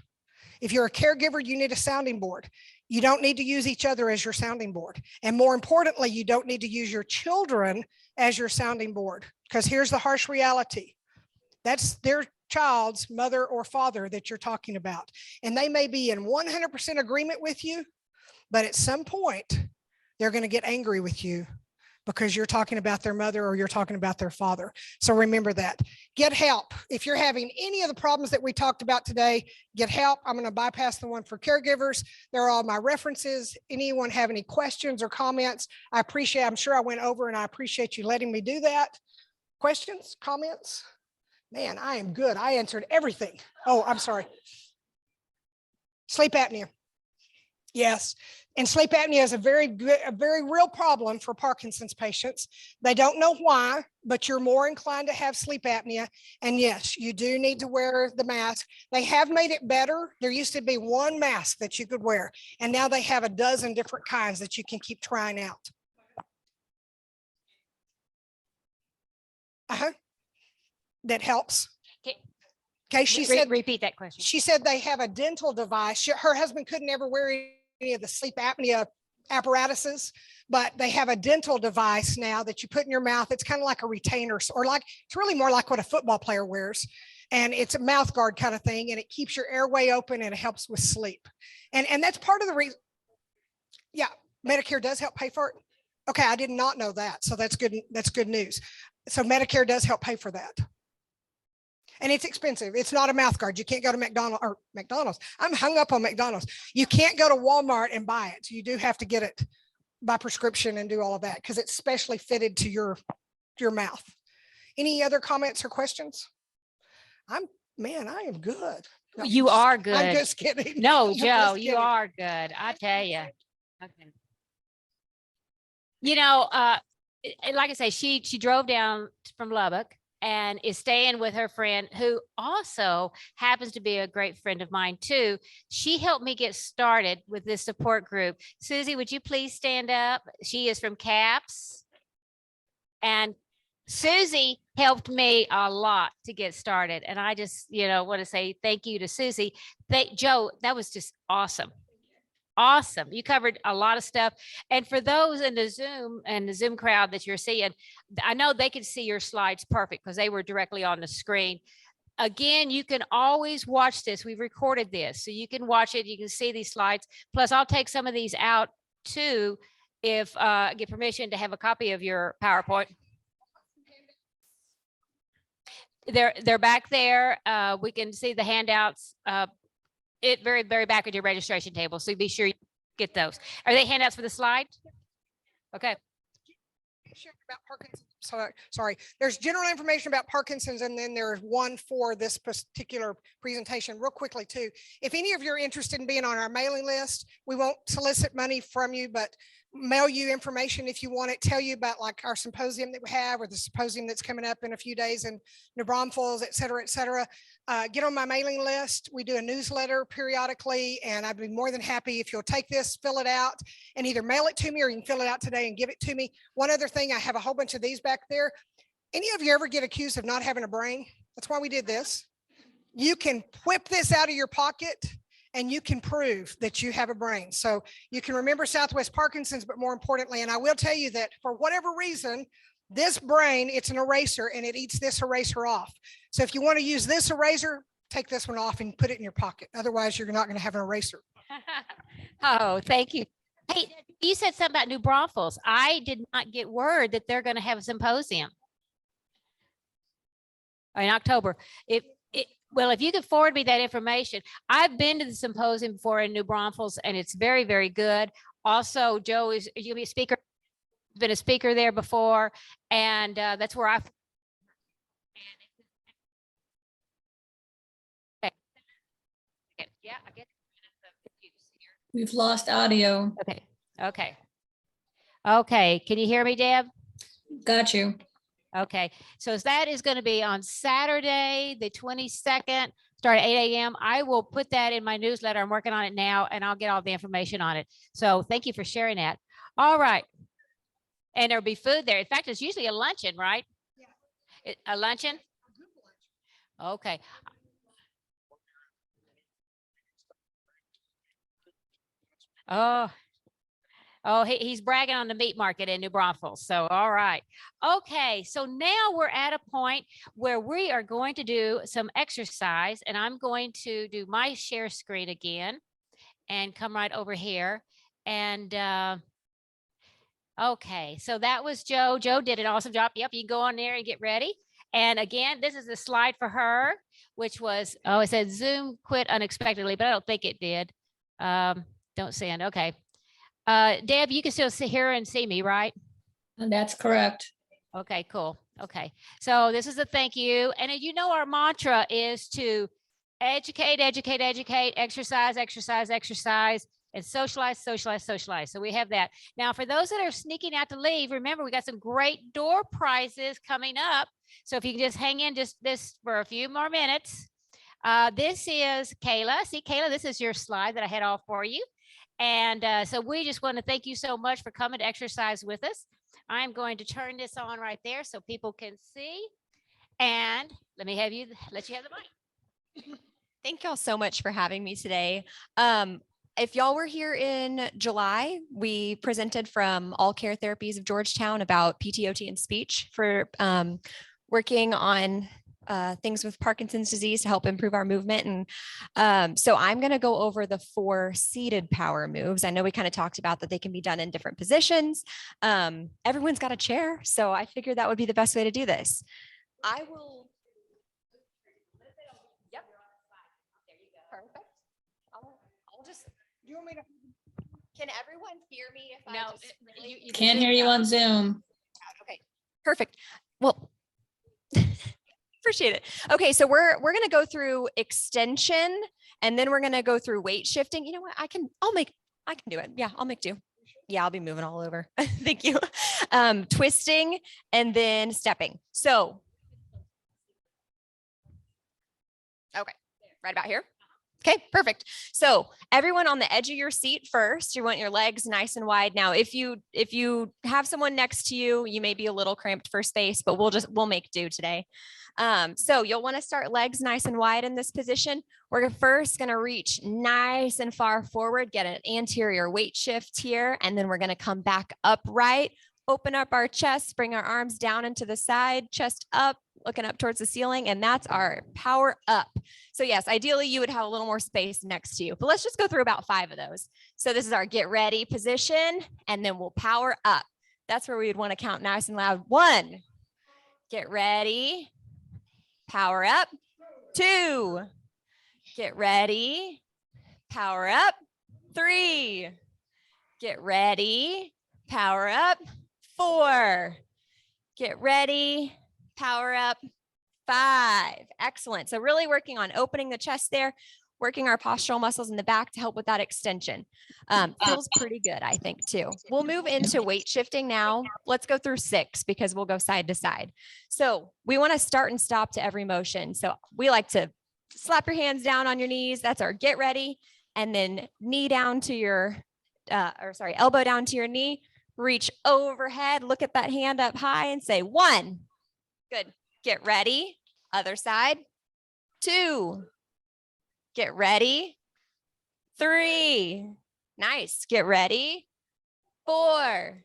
[SPEAKER 7] If you're a caregiver, you need a sounding board. You don't need to use each other as your sounding board. And more importantly, you don't need to use your children as your sounding board, because here's the harsh reality. That's their child's mother or father that you're talking about. And they may be in 100% agreement with you, but at some point, they're going to get angry with you because you're talking about their mother or you're talking about their father. So remember that. Get help. If you're having any of the problems that we talked about today, get help. I'm going to bypass the one for caregivers. There are all my references. Anyone have any questions or comments? I'm sure I went over and I appreciate you letting me do that. Questions, comments? Man, I am good. I answered everything. Oh, I'm sorry. Sleep apnea. Yes. And sleep apnea is a very real problem for Parkinson's patients. They don't know why, but you're more inclined to have sleep apnea. And yes, you do need to wear the mask. They have made it better. There used to be one mask that you could wear, and now they have a dozen different kinds that you can keep trying out. That helps. Okay, she said,
[SPEAKER 1] repeat that question.
[SPEAKER 7] She said they have a dental device. Her husband could never wear any of the sleep apnea apparatuses, but they have a dental device now that you put in your mouth. It's kind of like a retainer, or it's really more like what a football player wears. And it's a mouth guard kind of thing, and it keeps your airway open and it helps with sleep. And that's part of the reason. Yeah, Medicare does help pay for it. Okay, I did not know that. So that's good. That's good news. So Medicare does help pay for that. And it's expensive. It's not a mouth guard. You can't go to McDonald's. I'm hung up on McDonald's. You can't go to Walmart and buy it. You do have to get it by prescription and do all of that because it's specially fitted to your mouth. Any other comments or questions? I am good. No,
[SPEAKER 1] You are good.
[SPEAKER 7] I'm just kidding.
[SPEAKER 1] No,
[SPEAKER 7] I'm
[SPEAKER 1] Joe,
[SPEAKER 7] just
[SPEAKER 1] you
[SPEAKER 7] kidding.
[SPEAKER 1] are good. I tell you. Okay. You know, like I say, she drove down from Lubbock and is staying with her friend who also happens to be a great friend of mine too. She helped me get started with this support group. Susie, would you please stand up? She is from CAPS. And Susie helped me a lot to get started. And I just, want to say thank you to Susie. Joe, that was just awesome. Awesome. You covered a lot of stuff. And for those in the Zoom crowd that you're seeing, I know they could see your slides perfect because they were directly on the screen. Again, you can always watch this. We've recorded this, so you can watch it. You can see these slides. Plus, I'll take some of these out too, if I get permission to have a copy of your PowerPoint. They're back there. We can see the handouts. Very back at your registration table. So be sure you get those. Are they handouts for the slide? Okay.
[SPEAKER 7] About Parkinson's. Sorry, there's general information about Parkinson's, and then there's one for this particular presentation. Real quickly too, if any of you are interested in being on our mailing list, we won't solicit money from you, but mail you information if you want it, tell you about like our symposium that we have, or the symposium that's coming up in a few days in New Braunfels, et cetera, et cetera. Get on my mailing list. We do a newsletter periodically, and I'd be more than happy if you'll take this, fill it out, and either mail it to me, or you can fill it out today and give it to me. One other thing, I have a whole bunch of these back there. Any of you ever get accused of not having a brain? That's why we did this. You can whip this out of your pocket and you can prove that you have a brain. So you can remember Southwest Parkinson's, but more importantly, and I will tell you that for whatever reason, this brain, it's an eraser, and it eats this eraser off. So if you want to use this eraser, take this one off and put it in your pocket. Otherwise, you're not going to have an eraser.
[SPEAKER 1] Oh, thank you. Hey, you said something about New Braunfels. I did not get word that they're going to have a symposium in October. Well, if you could forward me that information. I've been to the symposium before in New Braunfels, and it's very, very good. Also, Joe, is you gonna be a speaker? Been a speaker there before, and that's where yeah, I get
[SPEAKER 2] We've lost audio.
[SPEAKER 1] Okay. Can you hear me, Deb?
[SPEAKER 2] Got you.
[SPEAKER 1] Okay, so that is going to be on Saturday, the 22nd, start at 8 a.m. I will put that in my newsletter. I'm working on it now, and I'll get all the information on it. So thank you for sharing that. All right. And there'll be food there. In fact, it's usually a luncheon, right? Yeah. A luncheon? Okay. Oh, he's bragging on the meat market in New Braunfels. So, all right. Okay. So now we're at a point where we are going to do some exercise, and I'm going to do my share screen again and come right over here. And, okay. So that was Joe. Joe did an awesome job. Yep. You can go on there and get ready. And again, this is the slide for her, which was, oh, it said Zoom quit unexpectedly, but I don't think it did. Don't send. Okay. Deb, you can still hear and see me, right?
[SPEAKER 2] That's correct.
[SPEAKER 1] Okay, cool. Okay. So this is a thank you. And you know, our mantra is to educate, exercise, and socialize. So we have that. Now, for those that are sneaking out to leave, remember, we got some great door prizes coming up. So if you can just hang in just this for a few more minutes. This is Kayla. See, Kayla, this is your slide that I had all for you. And so we just want to thank you so much for coming to exercise with us. I'm going to turn this on right there so people can see. And let you have the mic.
[SPEAKER 8] Thank y'all so much for having me today. If y'all were here in July, we presented from All Care Therapies of Georgetown about PTOT and speech for working on things with Parkinson's disease to help improve our movement. And so I'm going to go over the 4 seated power moves. I know we kind of talked about that they can be done in different positions. Everyone's got a chair, so I figured that would be the best way to do this. I will. Yep. There you go. Perfect. I'll just.
[SPEAKER 7] Do you want me to?
[SPEAKER 8] Can everyone hear me? If
[SPEAKER 1] No,
[SPEAKER 8] I just really...
[SPEAKER 2] You can't hear you on Zoom.
[SPEAKER 8] Okay, perfect. Well. Appreciate it. Okay, so we're going to go through extension, and then we're going to go through weight shifting. You know what? I can do it. Yeah, I'll make do. Yeah, I'll be moving all over. Thank you. Twisting and then stepping. So, okay, right about here. Okay, perfect. So everyone on the edge of your seat first, you want your legs nice and wide. Now, if you have someone next to you, you may be a little cramped for space, but we'll make do today. So you'll want to start legs nice and wide in this position. We're first going to reach nice and far forward, get an anterior weight shift here, and then we're going to come back upright, open up our chest, bring our arms down into the side, chest up, looking up towards the ceiling, and that's our power up. So yes, ideally you would have a little more space next to you, but let's just go through about 5 of those. So this is our get ready position, and then we'll power up. That's where we would want to count nice and loud. 1, get ready, power up. 2, get ready, power up. 3, get ready, power up. 4, get ready, power up. 5, excellent. So really working on opening the chest there, working our postural muscles in the back to help with that extension. Feels pretty good, I think, too. We'll move into weight shifting now. Let's go through 6 because we'll go side to side. So we want to start and stop to every motion. So we like to slap your hands down on your knees. That's our get ready. And then knee down to your, elbow down to your knee. Reach overhead, look at that hand up high and say 1. Good. Get ready. Other side. 2. Get ready. 3. Nice. Get ready. 4.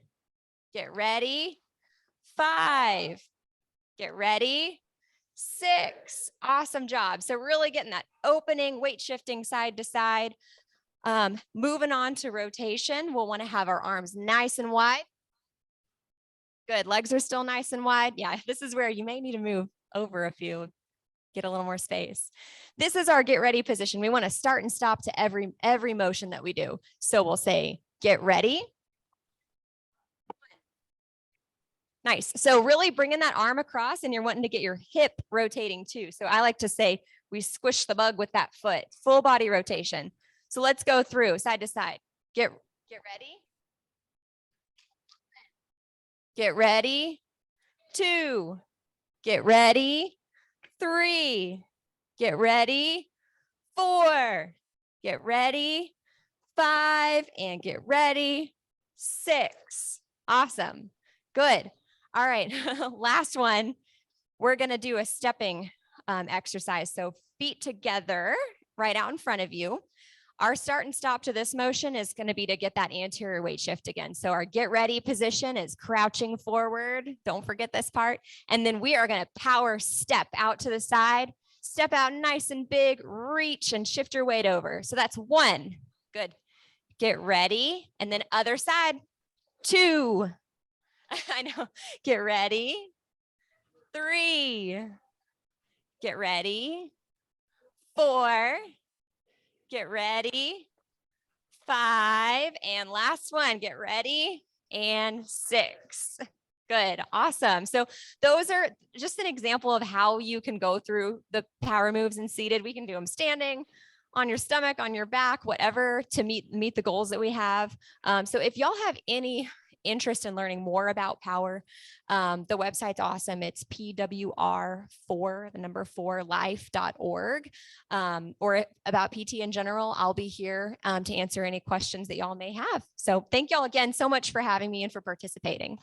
[SPEAKER 8] Get ready. 5. Get ready. 6. Awesome job. So really getting that opening, weight shifting side to side. Moving on to rotation, we'll want to have our arms nice and wide. Good. Legs are still nice and wide. Yeah, this is where you may need to move over a few, get a little more space. This is our get ready position. We want to start and stop to every motion that we do. So we'll say, get ready. Nice. So really bringing that arm across, and you're wanting to get your hip rotating too. So I like to say we squish the bug with that foot, full body rotation. So let's go through side to side. Get ready. Get ready. 2. Get ready. 3. Get ready. 4. Get ready. 5. And get ready. 6. Awesome. Good. All right. Last one. We're going to do a stepping exercise. So feet together right out in front of you. Our start and stop to this motion is going to be to get that anterior weight shift again. So our get ready position is crouching forward. Don't forget this part. And then we are going to power step out to the side, step out nice and big, reach and shift your weight over. So that's 1. Good. Get ready. And then other side. 2. I know. Get ready. 3. Get ready. 4. Get ready. 5. And last one, get ready. And 6. Good. Awesome. So those are just an example of how you can go through the power moves and seated. We can do them standing, on your stomach, on your back, whatever to meet the goals that we have. So if y'all have any interest in learning more about power, the website's awesome. It's pwr4life.org. Or about PT in general, I'll be here to answer any questions that y'all may have. So thank y'all again so much for having me and for participating.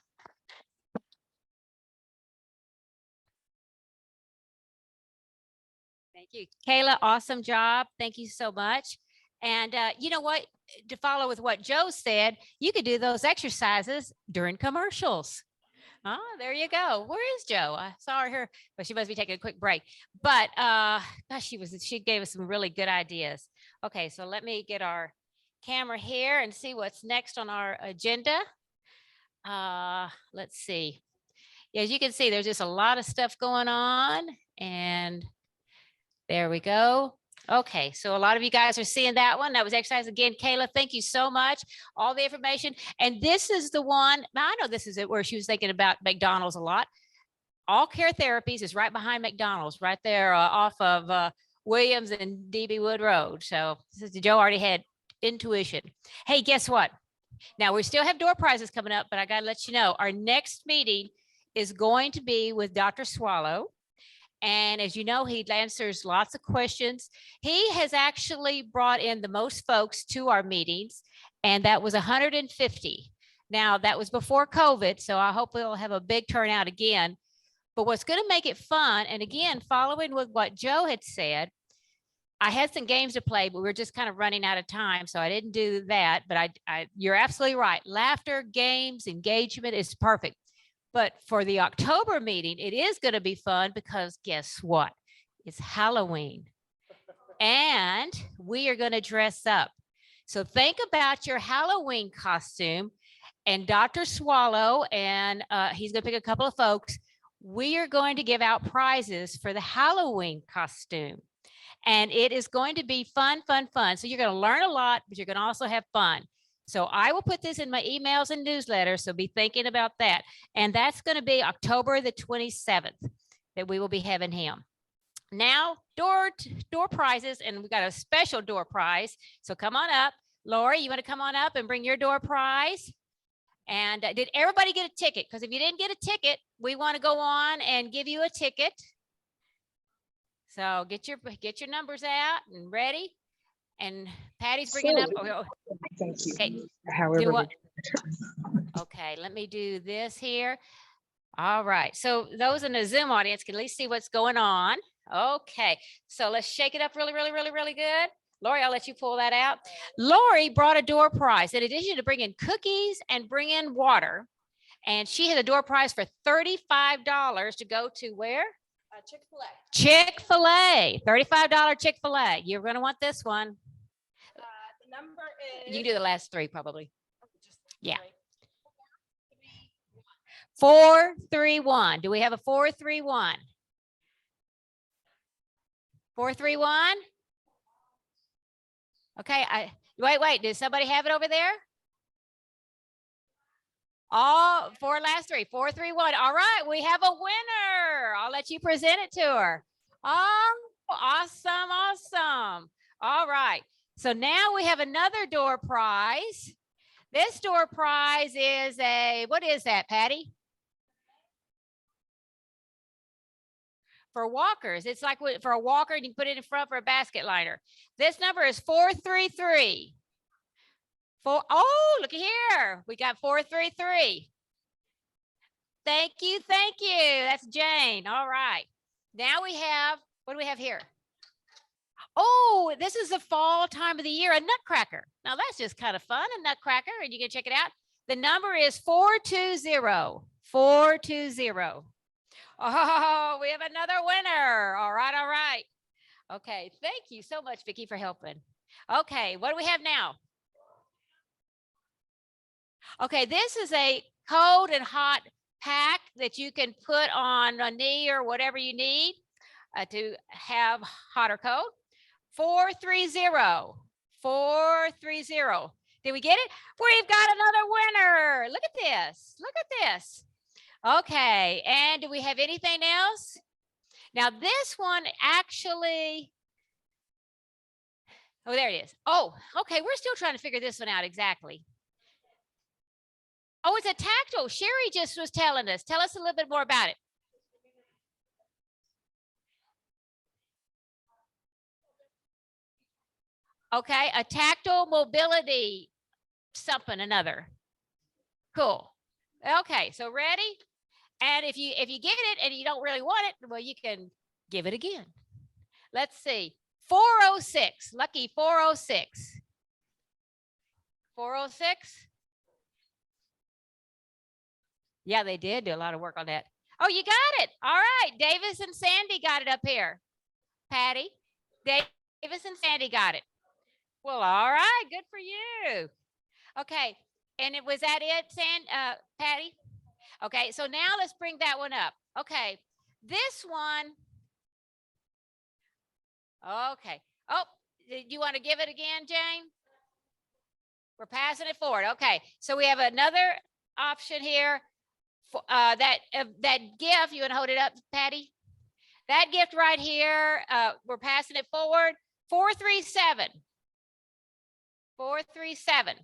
[SPEAKER 1] Thank you, Kayla. Awesome job. Thank you so much. And you know what? To follow with what Joe said, you could do those exercises during commercials. Oh, there you go. Where is Joe? I saw her here, but she must be taking a quick break. But gosh, she gave us some really good ideas. Okay, so let me get our camera here and see what's next on our agenda. Let's see. As you can see, there's just a lot of stuff going on, and there we go. Okay, so a lot of you guys are seeing that one. That was exercise again. Kayla, thank you so much. All the information. And this is the one, now I know this is it where she was thinking about McDonald's a lot. All Care Therapies is right behind McDonald's, right there off of Williams and DB Wood Road. So this is, Joe already had intuition. Hey, guess what? Now we still have door prizes coming up, but I got to let you know, our next meeting is going to be with Dr. Swallow. And as you know, he answers lots of questions. He has actually brought in the most folks to our meetings, and that was 150. Now, that was before COVID, so I hope we'll have a big turnout again. But what's going to make it fun, and again, following with what Joe had said, I had some games to play, but we were just kind of running out of time, so I didn't do that. But you're absolutely right. Laughter, games, engagement is perfect. But for the October meeting, it is going to be fun because guess what? It's Halloween. And we are going to dress up. So think about your Halloween costume, and Dr. Swallow, and he's going to pick a couple of folks. We are going to give out prizes for the Halloween costume. And it is going to be fun, fun, fun. So you're going to learn a lot, but you're going to also have fun. So I will put this in my emails and newsletters. So be thinking about that. And that's going to be October the 27th that we will be having him. Now, door prizes, and we got a special door prize. So come on up. Lori, you want to come on up and bring your door prize? And did everybody get a ticket? Because if you didn't get a ticket, we want to go on and give you a ticket. So get your numbers out and ready. And Patty's bringing up.
[SPEAKER 7] Thank you.
[SPEAKER 1] Okay.
[SPEAKER 7] However.
[SPEAKER 1] Okay, let me do this here. All right. So those in the Zoom audience can at least see what's going on. Okay. So let's shake it up really, really, really, really good. Lori, I'll let you pull that out. Lori brought a door prize. In addition to bringing cookies and bring in water. And she had a door prize for $35 to go to where?
[SPEAKER 5] Chick-fil-A.
[SPEAKER 1] Chick-fil-A, $35 Chick-fil-A. You're going to want this one.
[SPEAKER 5] The number is.
[SPEAKER 1] You can do the last three probably. Yeah.
[SPEAKER 5] 431.
[SPEAKER 1] 431. Do we have a 431? 431? Okay, wait. Does somebody have it over there? All four last three. 431. All right, we have a winner. I'll let you present it to her. Oh, awesome, awesome. All right. So now we have another door prize. This door prize is what is that, Patty? For walkers. It's like for a walker, and you can put it in front for a basket liner. This number is 433. Oh, look at here. We got 433. Thank you. Thank you. That's Jane. All right. Now we have, what do we have here? Oh, this is the fall time of the year, a nutcracker. Now that's just kind of fun, a nutcracker, and you can check it out. The number is 420. 420. Oh, we have another winner. All right, all right. Okay, thank you so much, Vicki, for helping. Okay, what do we have now? Okay, this is a cold and hot pack that you can put on a knee or whatever you need to have hot or cold. 430. 430. Did we get it? We've got another winner. Look at this. Look at this. Okay, and do we have anything else? Now this one actually, oh, there it is. Oh, okay, we're still trying to figure this one out exactly. Oh, it's a tactile. Sherry just was telling us. Tell us a little bit more about it. Okay, a tactile mobility something another. Cool. Okay, so ready? And if you get it and you don't really want it, well, you can give it again. Let's see. 406. Lucky 406. 406. Yeah, they did do a lot of work on that. Oh, you got it. All right. Davis and Sandy got it up here. Patty, Davis and Sandy got it. Well, all right. Good for you. Okay. And was that it, Patty? Okay. So now let's bring that one up. Okay. This one. Okay. Oh, you want to give it again, Jane? We're passing it forward. Okay. So we have another option here. That gift, you want to hold it up, Patty? That gift right here, we're passing it forward. 437. 437.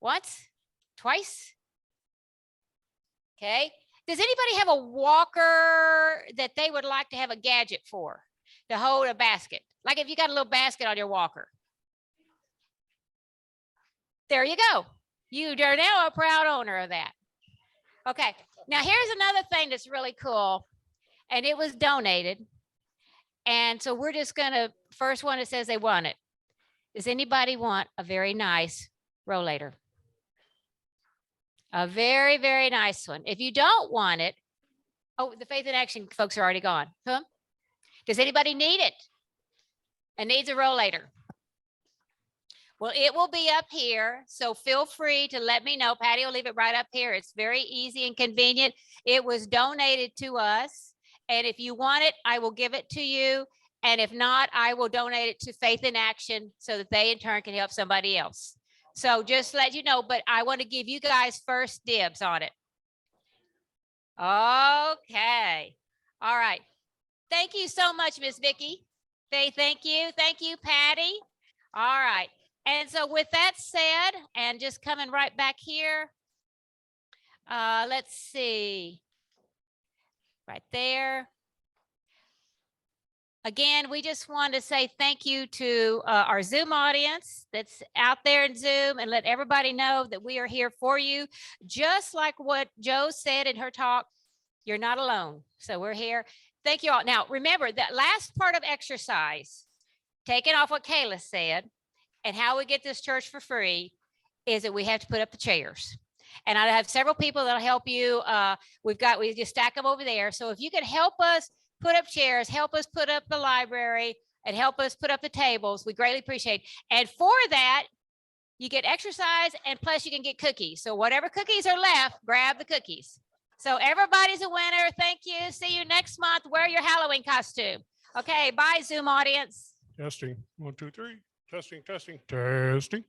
[SPEAKER 1] Once? Twice? Okay. Does anybody have a walker that they would like to have a gadget for to hold a basket? Like if you got a little basket on your walker. There you go. You are now a proud owner of that. Okay, now here's another thing that's really cool, and it was donated, And so we're just gonna, first one that says they want it. Does anybody want a very nice rollator? A very, very nice one. If you don't want it, oh, the Faith in Action folks are already gone. Huh? Does anybody need it? And needs a rollator? Well, it will be up here, so feel free to let me know. Patty will leave it right up here. It's very easy and convenient. It was donated to us, and if you want it, I will give it to you. And if not, I will donate it to Faith in Action so that they in turn can help somebody else. So just let you know, but I want to give you guys first dibs on it. Okay. All right. Thank you so much, Miss Vicky. Faith, thank you. Thank you, Patty. All right. And so with that said, and just coming right back here, let's see. Right there. Again, we just want to say thank you to our Zoom audience that's out there in Zoom, and let everybody know that we are here for you. Just like what Joe said in her talk, you're not alone. So we're here. Thank you all. Now, remember that last part of exercise, taking off what Kayla said, and how we get this church for free is that we have to put up the chairs. And I have several people that'll help you. We just stack them over there. So if you could help us put up chairs, help us put up the library, and help us put up the tables, we greatly appreciate it. And for that, you get exercise, and plus you can get cookies. So whatever cookies are left, grab the cookies. So everybody's a winner. Thank you. See you next month. Wear your Halloween costume. Okay, bye, Zoom audience.
[SPEAKER 6] Testing. 1, 2, 3. Testing, testing, testing.